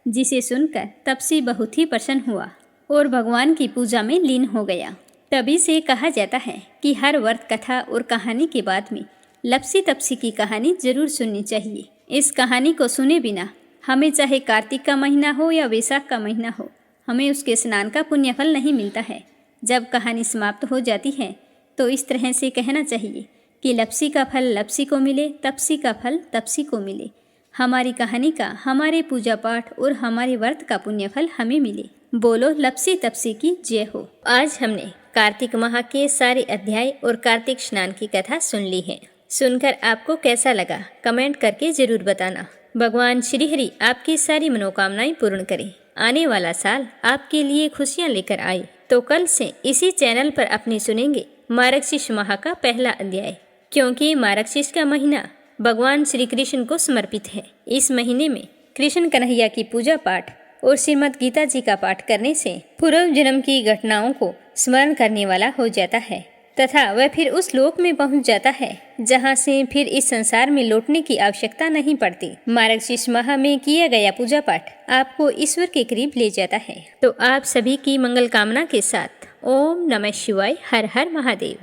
Speaker 1: जिसे सुनकर तपसी बहुत ही प्रसन्न हुआ और भगवान की पूजा में लीन हो गया। तभी से कहा जाता है कि हर व्रत कथा और कहानी के बाद में लप्सी तपसी की कहानी जरूर सुननी चाहिए। इस कहानी को सुने बिना हमें चाहे कार्तिक का महीना हो या वैशाख का महीना हो, हमें उसके स्नान का पुण्य फल नहीं मिलता है। जब कहानी समाप्त हो जाती है तो इस तरह से कहना चाहिए कि लप्सी का फल लप्सी को मिले, तपसी का फल तपसी को मिले। हमारी कहानी का, हमारे पूजा पाठ और हमारे व्रत का पुण्य फल हमें मिले। बोलो लप्सी तपसी की जय हो। आज हमने कार्तिक माह के सारे अध्याय और कार्तिक स्नान की कथा सुन ली है। सुनकर आपको कैसा लगा कमेंट करके जरूर बताना। भगवान श्री हरि आपकी सारी मनोकामनाएं पूर्ण करे। आने वाला साल आपके लिए खुशियां लेकर आए। तो कल से इसी चैनल पर अपनी सुनेंगे मार्गशीर्ष माह का पहला अध्याय। क्योंकि मार्गशीर्ष का महीना भगवान श्री कृष्ण को समर्पित है, इस महीने में कृष्ण कन्हैया की पूजा पाठ और श्रीमद् गीता जी का पाठ करने से पूर्व जन्म की घटनाओं को स्मरण करने वाला हो जाता है तथा वह फिर उस लोक में पहुंच जाता है जहां से फिर इस संसार में लौटने की आवश्यकता नहीं पड़ती। मार्गशीर्ष माह में किया गया पूजा पाठ आपको ईश्वर के करीब ले जाता है। तो आप सभी की मंगल कामना के साथ ओम नमः शिवाय, हर हर महादेव।